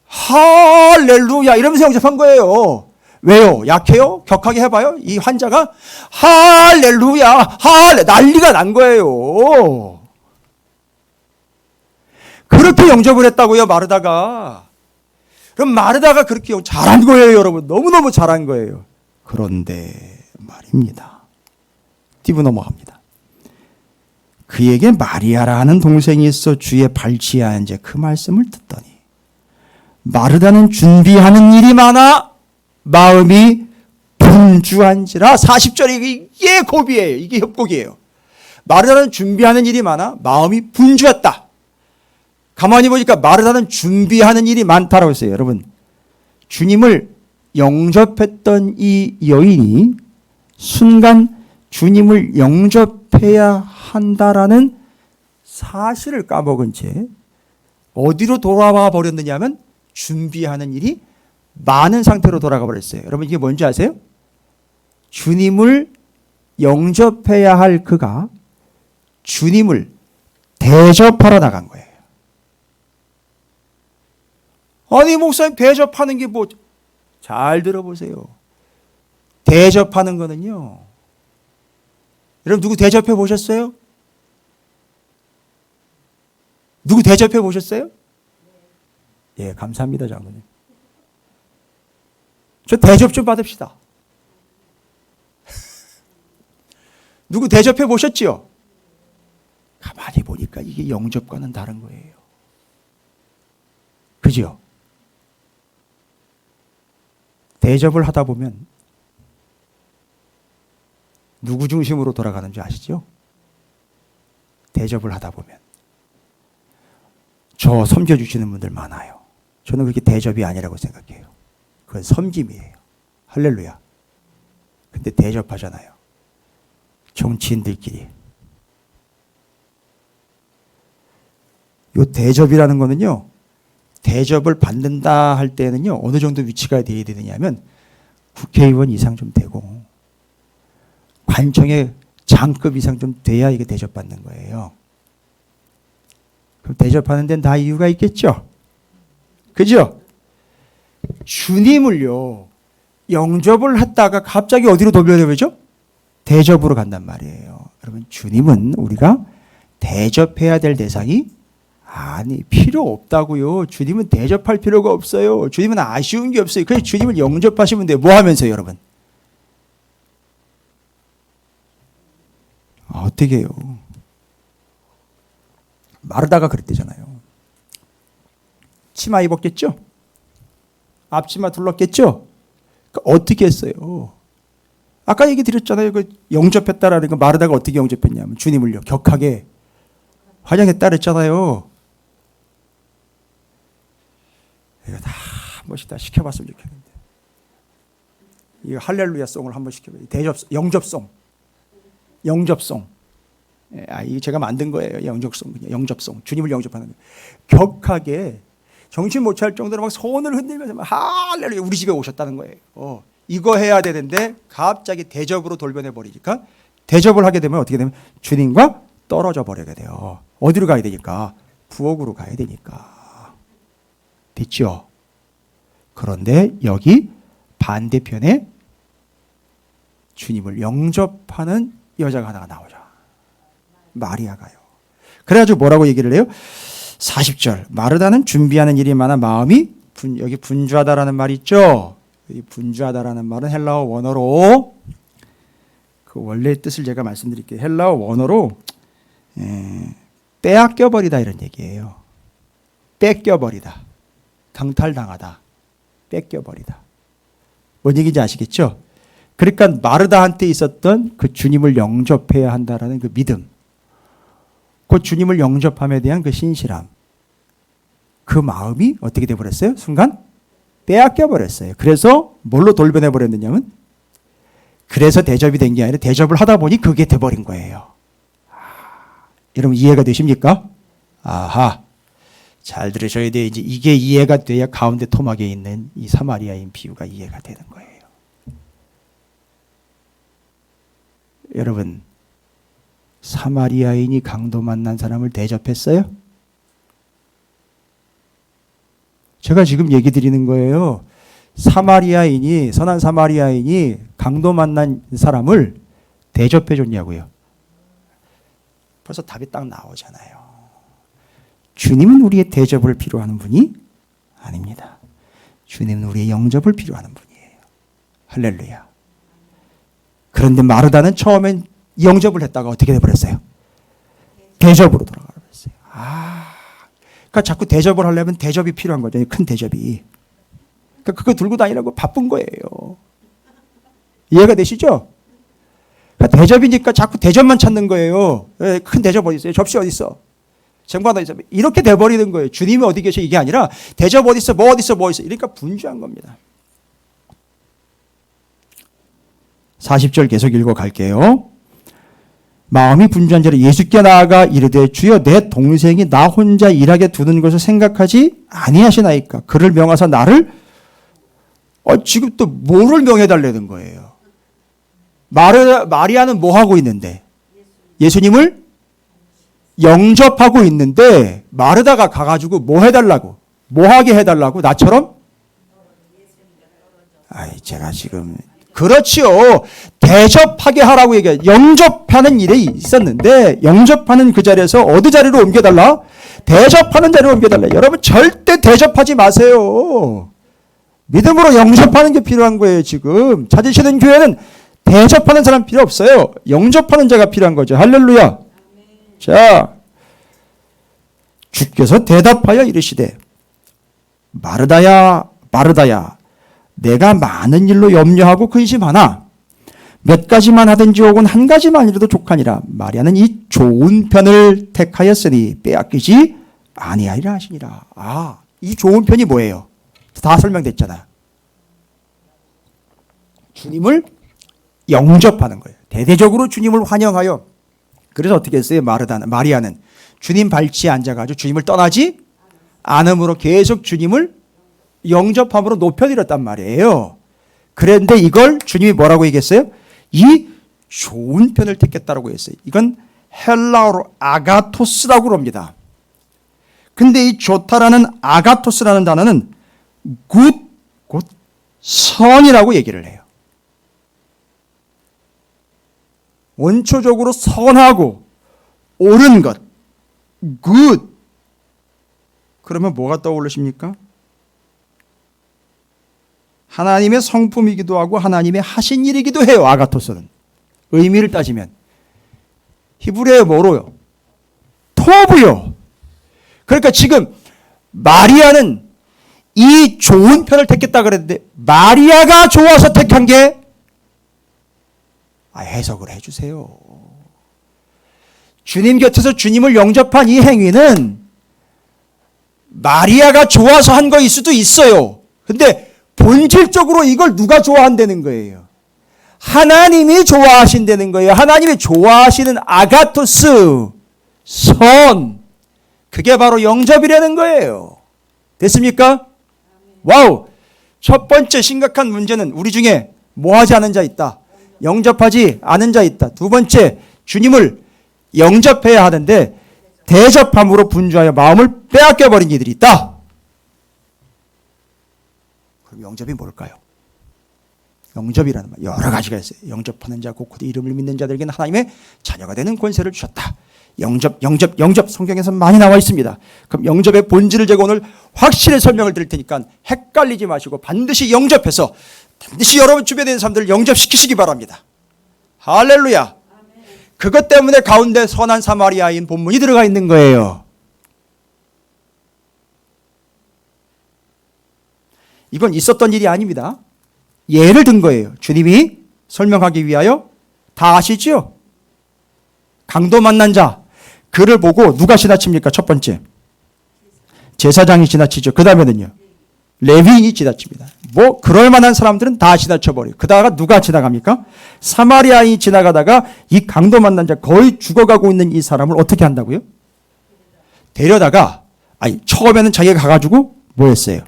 Speaker 1: 할렐루야 이러면서 영접한 거예요. 왜요? 약해요? 격하게 해봐요. 이 환자가 할렐루야 난리가 난 거예요. 그렇게 영접을 했다고요, 마르다가. 그럼 마르다가 그렇게 잘한 거예요, 여러분. 너무너무 잘한 거예요. 그런데 말입니다. 띄고 넘어갑니다. 그에게 마리아라 하는 동생이 있어 주의 발치에 앉아 그 말씀을 듣더니 마르다는 준비하는 일이 많아 마음이 분주한지라. 40절이 이게 고비예요. 이게 협곡이에요. 마르다는 준비하는 일이 많아 마음이 분주했다. 가만히 보니까 마르다는 준비하는 일이 많다라고 했어요. 여러분, 주님을 영접했던 이 여인이 순간 주님을 영접해야 한다라는 사실을 까먹은 채 어디로 돌아와 버렸느냐 하면 준비하는 일이 많은 상태로 돌아가 버렸어요. 여러분, 이게 뭔지 아세요? 주님을 영접해야 할 그가 주님을 대접하러 나간 거예요. 아니, 목사님, 대접하는 게 뭐, 잘 들어보세요. 대접하는 거는요, 여러분, 누구 대접해 보셨어요? 누구 대접해 보셨어요? 예, 감사합니다, 장로님. 저 대접 좀 받읍시다. 누구 대접해 보셨지요? 가만히 보니까 이게 영접과는 다른 거예요. 그죠? 대접을 하다 보면 누구 중심으로 돌아가는지 아시죠? 대접을 하다 보면 저 섬겨주시는 분들 많아요. 저는 그게 대접이 아니라고 생각해요. 그건 섬김이에요. 할렐루야. 근데 대접하잖아요. 정치인들끼리. 이 대접이라는 거는요, 대접을 받는다 할 때는요, 어느 정도 위치가 돼야 되느냐면 국회의원 이상 좀 되고 관청의 장급 이상 좀 돼야 이게 대접받는 거예요. 그럼 대접하는 데는 다 이유가 있겠죠? 그죠? 주님을요, 영접을 했다가 갑자기 어디로 돌려내버리죠? 대접으로 간단 말이에요. 여러분, 주님은 우리가 대접해야 될 대상이 아니, 필요 없다고요. 주님은 대접할 필요가 없어요. 주님은 아쉬운 게 없어요. 그래서 주님을 영접하시면 돼요. 뭐 하면서요, 여러분? 어떻게 해요? 마르다가 그랬대잖아요. 치마 입었겠죠? 앞치마 둘렀겠죠? 그러니까 어떻게 했어요? 아까 얘기 드렸잖아요. 그 영접했다라는 거 마르다가 어떻게 영접했냐면 주님을요 격하게 환영했다 그랬잖아요. 이거 다 한 번씩 다 시켜봤으면 좋겠는데. 이거 할렐루야 송을 한 번 시켜봐요. 영접송. 이게 제가 만든 거예요. 영접송. 주님을 영접하는 거예요. 격하게 정신 못 차릴 정도로 막 손을 흔들면서 막 할렐루야 우리 집에 오셨다는 거예요. 이거 해야 되는데 갑자기 대접으로 돌변해 버리니까 대접을 하게 되면 어떻게 되면 주님과 떨어져 버리게 돼요. 어디로 가야 되니까? 부엌으로 가야 되니까. 됐죠? 그런데 여기 반대편에 주님을 영접하는 여자가 하나가 나오죠. 마리아가요. 그래가지고 뭐라고 얘기를 해요? 40절 마르다는 준비하는 일이 많아 마음이 여기 분주하다라는 말이 있죠. 이 분주하다라는 말은 헬라어 원어로 그 원래의 뜻을 제가 말씀드릴게요. 헬라어 원어로 빼앗겨버리다 이런 얘기예요. 뺏겨버리다. 강탈당하다. 뺏겨버리다. 뭔 얘기인지 아시겠죠? 그러니까 마르다한테 있었던 그 주님을 영접해야 한다라는 그 믿음, 그 주님을 영접함에 대한 그 신실함, 그 마음이 어떻게 돼버렸어요? 순간 빼앗겨버렸어요. 그래서 뭘로 돌변해 버렸느냐면 그래서 대접이 된 게 아니라 대접을 하다 보니 그게 돼버린 거예요. 여러분 이해가 되십니까? 아하. 잘 들으셔야 돼요. 이제 이게 이해가 돼야 가운데 토막에 있는 이 사마리아인 비유가 이해가 되는 거예요. 여러분, 사마리아인이 강도 만난 사람을 대접했어요? 제가 지금 얘기 드리는 거예요. 선한 사마리아인이 강도 만난 사람을 대접해 줬냐고요. 벌써 답이 딱 나오잖아요. 주님은 우리의 대접을 필요하는 분이 아닙니다. 주님은 우리의 영접을 필요하는 분이에요. 할렐루야. 그런데 마르다는 처음엔 영접을 했다가 어떻게 돼버렸어요? 대접으로 돌아가 버렸어요. 그러니까 자꾸 대접을 하려면 대접이 필요한 거죠. 큰 대접이. 그러니까 그거 들고 다니라고 바쁜 거예요. 이해가 되시죠? 그러니까 대접이니까 자꾸 대접만 찾는 거예요. 큰 대접 어디 있어요? 접시 어디 있어? 쟁반 어디 있어? 이렇게 돼버리는 거예요. 주님이 어디 계셔? 이게 아니라 대접 어디 있어? 뭐 어디 있어? 뭐 있어? 그러니까 분주한 겁니다. 40절 계속 읽어갈게요. 마음이 분주한 자로 예수께 나아가 이르되 주여 내 동생이 나 혼자 일하게 두는 것을 생각하지 아니하시나이까. 그를 명하사 나를 지금 또 뭐를 명해달라는 거예요. 마리아는 뭐 하고 있는데? 예수님을 영접하고 있는데 마르다가 가가지고 뭐 해달라고? 뭐 하게 해달라고? 나처럼? 제가 지금 그렇지요. 대접하게 하라고 얘기해요. 영접하는 일이 있었는데 영접하는 그 자리에서 어디 자리로 옮겨달라? 대접하는 자리로 옮겨달라. 여러분 절대 대접하지 마세요. 믿음으로 영접하는 게 필요한 거예요. 지금 찾으시는 교회는 대접하는 사람 필요 없어요. 영접하는 자가 필요한 거죠. 할렐루야. 자, 주께서 대답하여 이르시되 마르다야 마르다야 내가 많은 일로 염려하고 근심하나 몇 가지만 하든지 혹은 한 가지만 이라도 족하니라. 마리아는 이 좋은 편을 택하였으니 빼앗기지 아니하리라 하시니라. 이 좋은 편이 뭐예요? 다 설명됐잖아. 주님을 영접하는 거예요. 대대적으로 주님을 환영하여. 그래서 어떻게 했어요? 마리아는 주님 발치에 앉아가지고 주님을 떠나지 않음으로 계속 주님을 영접함으로 높여드렸단 말이에요. 그런데 이걸 주님이 뭐라고 얘기했어요? 이 좋은 편을 택했다라고 했어요. 이건 헬라어로 아가토스라고 합니다. 근데 이 좋다라는 아가토스라는 단어는 곧 선이라고 얘기를 해요. 원초적으로 선하고 옳은 것, good. 그러면 뭐가 떠오르십니까? 하나님의 성품이기도 하고 하나님의 하신 일이기도 해요. 아가토스는. 의미를 따지면. 히브리어에 뭐로요? 토브요. 그러니까 지금 마리아는 이 좋은 편을 택했다 그랬는데 마리아가 좋아서 택한 게 해석을 해주세요. 주님 곁에서 주님을 영접한 이 행위는 마리아가 좋아서 한 거일 수도 있어요. 근데 본질적으로 이걸 누가 좋아한다는 거예요? 하나님이 좋아하신다는 거예요. 하나님이 좋아하시는 아가토스, 선, 그게 바로 영접이라는 거예요. 됐습니까? 와우! 첫 번째 심각한 문제는 우리 중에 뭐 하지 않은 자 있다. 영접하지 않은 자 있다. 두 번째, 주님을 영접해야 하는데 대접함으로 분주하여 마음을 빼앗겨버린 이들이 있다. 그럼 영접이 뭘까요? 영접이라는 말 여러 가지가 있어요. 영접하는 자 곧 이름을 믿는 자들에게는 하나님의 자녀가 되는 권세를 주셨다. 영접 성경에서 많이 나와 있습니다. 그럼 영접의 본질을 제가 오늘 확실히 설명을 드릴 테니까 헷갈리지 마시고 반드시 영접해서 반드시 여러분 주변에 있는 사람들을 영접시키시기 바랍니다. 할렐루야. 그것 때문에 가운데 선한 사마리아인 본문이 들어가 있는 거예요. 이건 있었던 일이 아닙니다. 예를 든 거예요. 주님이 설명하기 위하여. 다 아시죠? 강도 만난 자, 그를 보고 누가 지나칩니까? 첫 번째 제사장이 지나치죠. 그 다음에는요 레위인이 지나칩니다. 뭐 그럴 만한 사람들은 다 지나쳐버려요. 그다가 누가 지나갑니까? 사마리아인이 지나가다가 이 강도 만난 자, 거의 죽어가고 있는 이 사람을 어떻게 한다고요? 데려다가 처음에는 자기가 가가지고 뭐 했어요?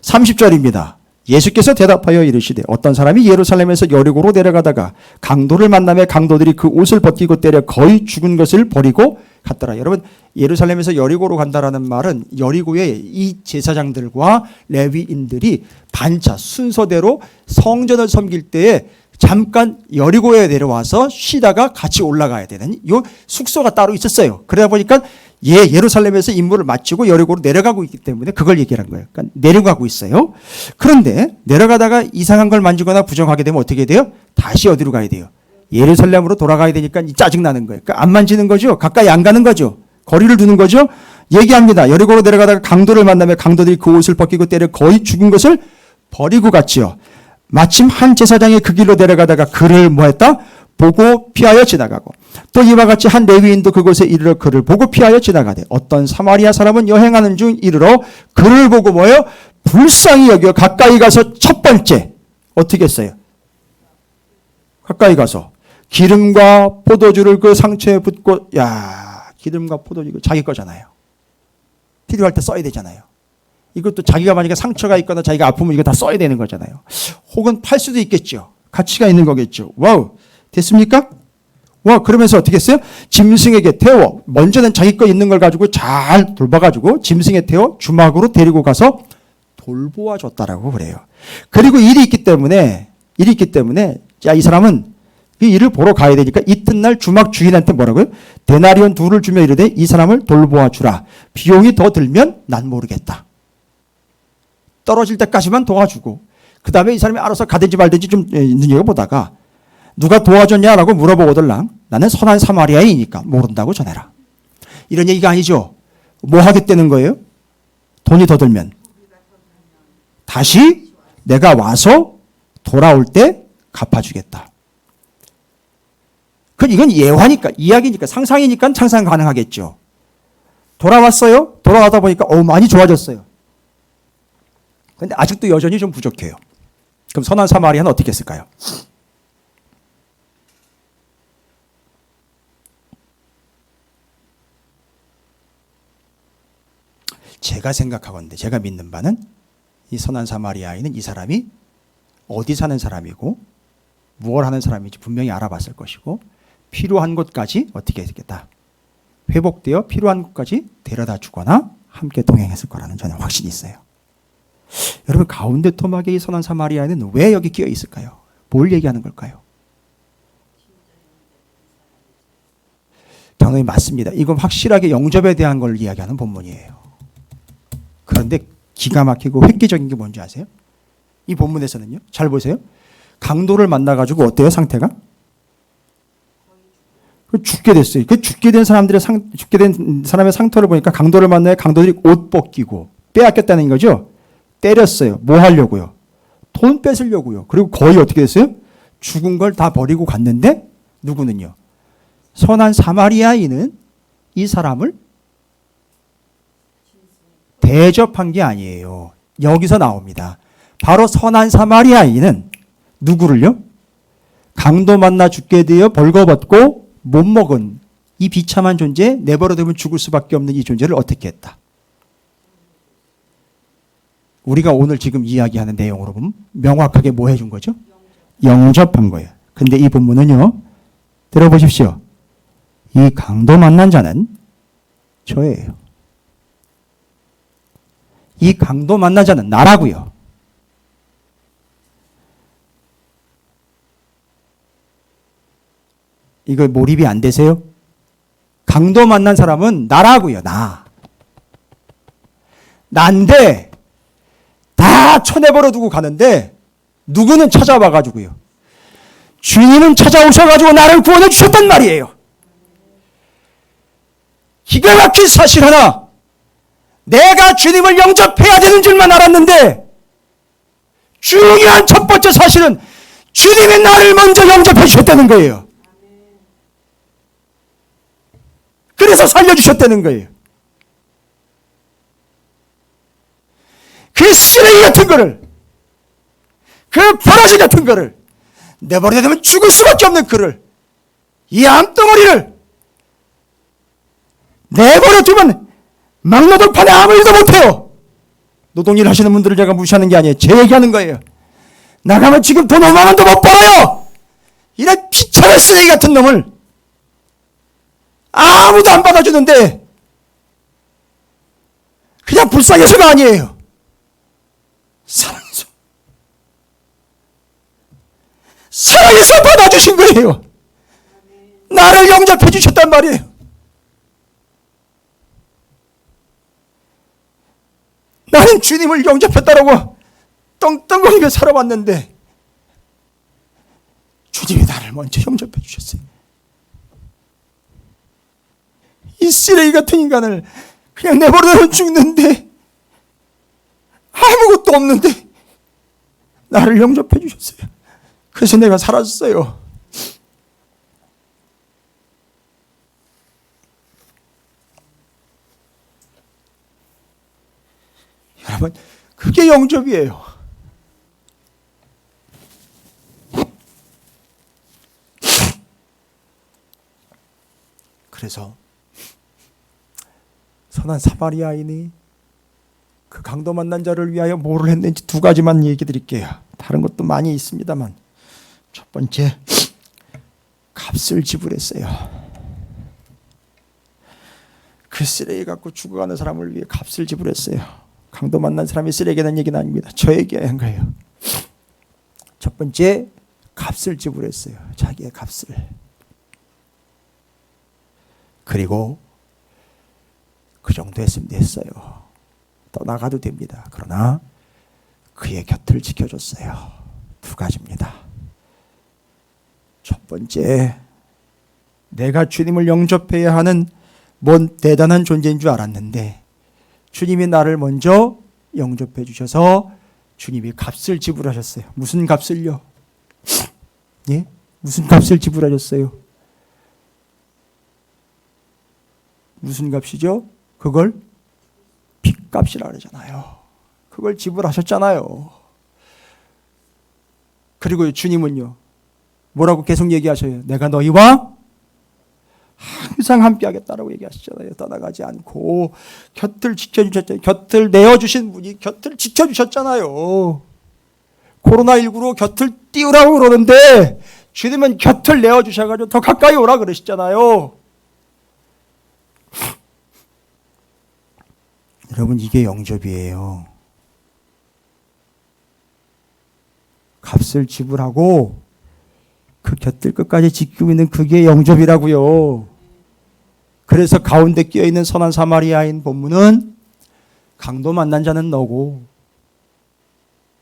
Speaker 1: 30절입니다. 예수께서 대답하여 이르시되 어떤 사람이 예루살렘에서 여리고로 내려가다가 강도를 만나매 강도들이 그 옷을 벗기고 때려 거의 죽은 것을 버리고 갔더라. 여러분, 예루살렘에서 여리고로 간다라는 말은 여리고에 이 제사장들과 레위인들이 반차 순서대로 성전을 섬길 때에 잠깐 여리고에 내려와서 쉬다가 같이 올라가야 되는 요 숙소가 따로 있었어요. 그러다 보니까 예루살렘에서 임무를 마치고 여리고로 내려가고 있기 때문에 그걸 얘기한 거예요. 그러니까 내려가고 있어요. 그런데 내려가다가 이상한 걸 만지거나 부정하게 되면 어떻게 돼요? 다시 어디로 가야 돼요? 예루살렘으로 돌아가야 되니까 짜증나는 거예요. 그러니까 안 만지는 거죠. 가까이 안 가는 거죠. 거리를 두는 거죠. 얘기합니다. 여리고로 내려가다가 강도를 만나며 강도들이 그 옷을 벗기고 때려 거의 죽은 것을 버리고 갔지요. 마침 한 제사장이 그 길로 내려가다가 그를 뭐했다? 보고 피하여 지나가고 또 이와 같이 한 레위인도 그곳에 이르러 그를 보고 피하여 지나가되 어떤 사마리아 사람은 여행하는 중 이르러 그를 보고 뭐예요? 불쌍히 여겨 가까이 가서 첫 번째 어떻게 했어요? 가까이 가서 기름과 포도주를 그 상처에 붓고 기름과 포도주 이거 자기 거잖아요. 필요할 때 써야 되잖아요. 이것도 자기가 만약에 상처가 있거나 자기가 아프면 이거 다 써야 되는 거잖아요. 혹은 팔 수도 있겠죠. 가치가 있는 거겠죠. 와우. 됐습니까? 와, 그러면서 어떻게 했어요? 짐승에게 태워, 먼저는 자기 거 있는 걸 가지고 잘 돌봐가지고 짐승에 태워 주막으로 데리고 가서 돌보아 줬다라고 그래요. 그리고 일이 있기 때문에 이 사람은 이 일을 보러 가야 되니까 이튿날 주막 주인한테 뭐라고요? 데나리온 2를 주며 이르되 이 사람을 돌보아 주라. 비용이 더 들면 난 모르겠다. 떨어질 때까지만 도와주고 그 다음에 이 사람이 알아서 가든지 말든지 좀 눈여겨보다가 누가 도와줬냐라고 물어보거들랑 나는 선한 사마리아인이니까 모른다고 전해라. 이런 얘기가 아니죠. 뭐 하겠다는 거예요? 돈이 더 들면 다시 내가 와서 돌아올 때 갚아주겠다. 이건 예화니까 이야기니까 상상이니까 상상 가능하겠죠. 돌아왔어요. 돌아가다 보니까 많이 좋아졌어요. 그런데 아직도 여전히 좀 부족해요. 그럼 선한 사마리아는 어떻게 했을까요? 제가 생각하건대 제가 믿는 바는 이 선한 사마리아인은 이 사람이 어디 사는 사람이고 무엇을 하는 사람인지 분명히 알아봤을 것이고 필요한 곳까지 어떻게 했겠다. 회복되어 필요한 곳까지 데려다 주거나 함께 동행했을 거라는 저는 확신이 있어요. 여러분, 가운데 토막의 이 선한 사마리아인은 왜 여기 끼어 있을까요? 뭘 얘기하는 걸까요? 당연히 맞습니다. 이건 확실하게 영접에 대한 걸 이야기하는 본문이에요. 그런데 기가 막히고 획기적인 게 뭔지 아세요? 이 본문에서는요. 잘 보세요. 강도를 만나가지고 어때요? 상태가? 죽게 됐어요. 그 죽게 된 사람의 상태를 보니까 강도를 만나야 강도들이 옷 벗기고 빼앗겼다는 거죠. 때렸어요. 뭐 하려고요? 돈 뺏으려고요. 그리고 거의 어떻게 됐어요? 죽은 걸 다 버리고 갔는데 누구는요? 선한 사마리아인은 이 사람을 대접한 게 아니에요. 여기서 나옵니다. 바로 선한 사마리아인은 누구를요? 강도 만나 죽게 되어 벌거벗고 못 먹은 이 비참한 존재, 내버려두면 죽을 수밖에 없는 이 존재를 어떻게 했다? 우리가 오늘 지금 이야기하는 내용으로 보면 명확하게 뭐 해준 거죠? 영접한 거예요. 근데 이 본문은요, 들어보십시오. 이 강도 만난 자는 저예요. 이 강도 만난 자는 나라고요. 이거 몰입이 안 되세요? 강도 만난 사람은 나라고요. 난데 다 쳐내버려 두고 가는데 누구는 찾아와가지고요. 주님은 찾아오셔가지고 나를 구원해 주셨단 말이에요. 기가 막힌 사실 하나. 내가 주님을 영접해야 되는 줄만 알았는데 중요한 첫 번째 사실은 주님이 나를 먼저 영접해 주셨다는 거예요. 그래서 살려주셨다는 거예요. 그 쓰레기 같은 거를, 그 바라지 같은 거를, 내버려야 되면 죽을 수밖에 없는 그를, 이 암덩어리를 내버려 두면 막노동판에 아무 일도 못해요. 노동일 하시는 분들을 제가 무시하는 게 아니에요. 제 얘기하는 거예요. 나가면 지금 돈 5만 원도 못 벌어요. 이런 비참한 쓰레기 같은 놈을 아무도 안 받아주는데 그냥 불쌍해서가 아니에요. 사랑해서 받아주신 거예요. 나를 영접해 주셨단 말이에요. 나는 주님을 영접했다라고 떵떵거리며 살아왔는데 주님이 나를 먼저 영접해 주셨어요. 이 쓰레기 같은 인간을 그냥 내버려두면 죽는데 아무것도 없는데 나를 영접해 주셨어요. 그래서 내가 살았어요. 여러분, 그게 영접이에요. 그래서 선한 사마리아인이 그 강도 만난 자를 위하여 뭐를 했는지 두 가지만 얘기 드릴게요. 다른 것도 많이 있습니다만, 첫 번째, 값을 지불했어요. 그 쓰레기 갖고 죽어가는 사람을 위해 값을 지불했어요. 강도 만난 사람이 쓰레기라는 얘기는 아닙니다. 저에게 한 거예요. 첫 번째, 값을 지불했어요. 자기의 값을. 그리고 그 정도 했으면 됐어요. 떠나가도 됩니다. 그러나 그의 곁을 지켜줬어요. 두 가지입니다. 첫 번째, 내가 주님을 영접해야 하는 뭔 대단한 존재인 줄 알았는데 주님이 나를 먼저 영접해 주셔서 주님이 값을 지불하셨어요. 무슨 값을요? 예? 무슨 값을 지불하셨어요? 무슨 값이죠? 그걸 빚값이라 그러잖아요. 그걸 지불하셨잖아요. 그리고 주님은요, 뭐라고 계속 얘기하셔요? 내가 너희와 항상 함께 하겠다라고 얘기하시잖아요. 떠나가지 않고 곁을 지켜주셨잖아요. 곁을 내어주신 분이 곁을 지켜주셨잖아요. 코로나19로 곁을 띄우라고 그러는데 주님은 곁을 내어주셔가지고 더 가까이 오라 그러시잖아요. 여러분, 이게 영접이에요. 값을 지불하고 그 곁을 끝까지 지키고 있는 그게 영접이라고요. 그래서 가운데 끼어있는 선한 사마리아인 본문은 강도 만난 자는 너고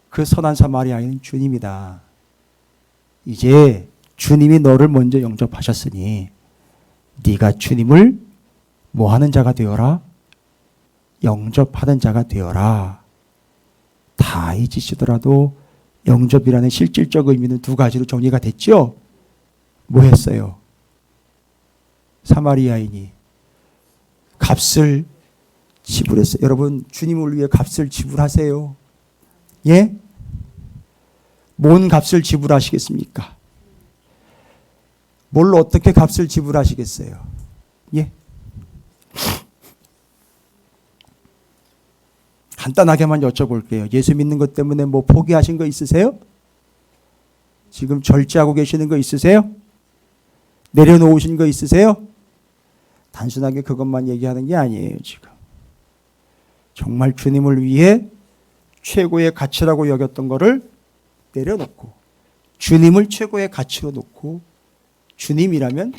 Speaker 1: 그 선한 사마리아인은 주님이다. 이제 주님이 너를 먼저 영접하셨으니 네가 주님을 뭐하는 자가 되어라? 영접하는 자가 되어라. 다 잊으시더라도 영접이라는 실질적 의미는 두 가지로 정리가 됐죠? 뭐 했어요? 사마리아인이 값을 지불했어요. 여러분, 주님을 위해 값을 지불하세요. 예? 뭔 값을 지불하시겠습니까? 뭘로 어떻게 값을 지불하시겠어요? 예? 간단하게만 여쭤볼게요. 예수 믿는 것 때문에 뭐 포기하신 거 있으세요? 지금 절제하고 계시는 거 있으세요? 내려놓으신 거 있으세요? 단순하게 그것만 얘기하는 게 아니에요, 지금. 정말 주님을 위해 최고의 가치라고 여겼던 거를 내려놓고 주님을 최고의 가치로 놓고 주님이라면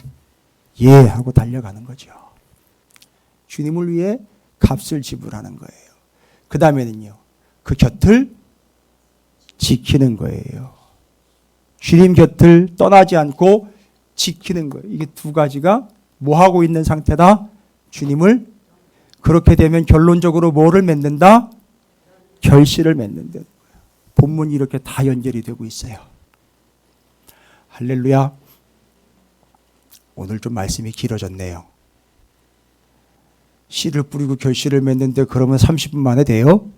Speaker 1: 예 하고 달려가는 거죠. 주님을 위해 값을 지불하는 거예요. 그 다음에는요, 그 곁을 지키는 거예요. 주님 곁을 떠나지 않고 지키는 거예요. 이게 두 가지가 뭐 하고 있는 상태다? 주님을. 그렇게 되면 결론적으로 뭐를 맺는다? 결실을 맺는다는 거예요. 본문이 이렇게 다 연결이 되고 있어요. 할렐루야. 오늘 좀 말씀이 길어졌네요. 씨를 뿌리고 결실을 맺는데 그러면 30분 만에 돼요?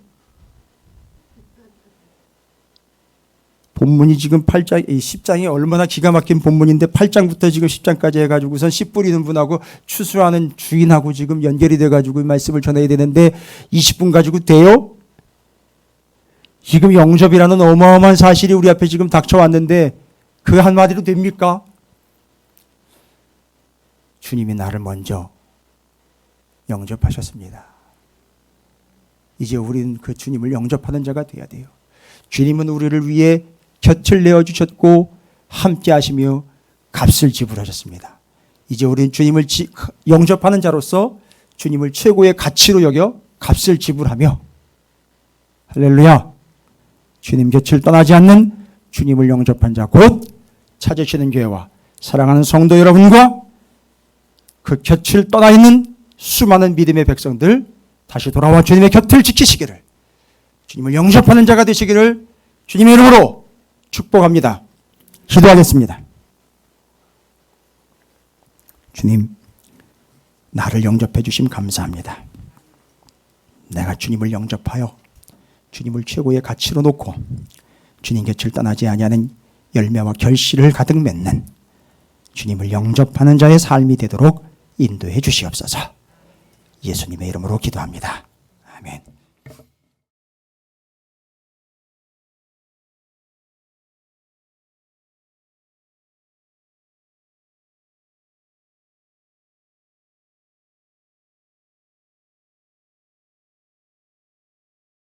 Speaker 1: 본문이 지금 8장, 10장이 얼마나 기가 막힌 본문인데 8장부터 지금 10장까지 해가지고선 씨 뿌리는 분하고 추수하는 주인하고 지금 연결이 돼가지고 이 말씀을 전해야 되는데 20분 가지고 돼요? 지금 영접이라는 어마어마한 사실이 우리 앞에 지금 닥쳐왔는데 그 한마디로 됩니까? 주님이 나를 먼저 영접하셨습니다. 이제 우리는 그 주님을 영접하는 자가 돼야 돼요. 주님은 우리를 위해 곁을 내어주셨고 함께 하시며 값을 지불하셨습니다. 이제 우리는 주님을 영접하는 자로서 주님을 최고의 가치로 여겨 값을 지불하며 할렐루야, 주님 곁을 떠나지 않는 주님을 영접한 자, 곧 찾으시는 교회와 사랑하는 성도 여러분과 그 곁을 떠나 있는 수많은 믿음의 백성들 다시 돌아와 주님의 곁을 지키시기를, 주님을 영접하는 자가 되시기를 주님의 이름으로 축복합니다. 기도하겠습니다. 주님, 나를 영접해 주심 감사합니다. 내가 주님을 영접하여 주님을 최고의 가치로 놓고 주님 곁을 떠나지 아니하는 열매와 결실을 가득 맺는 주님을 영접하는 자의 삶이 되도록 인도해 주시옵소서. 예수님의 이름으로 기도합니다. 아멘.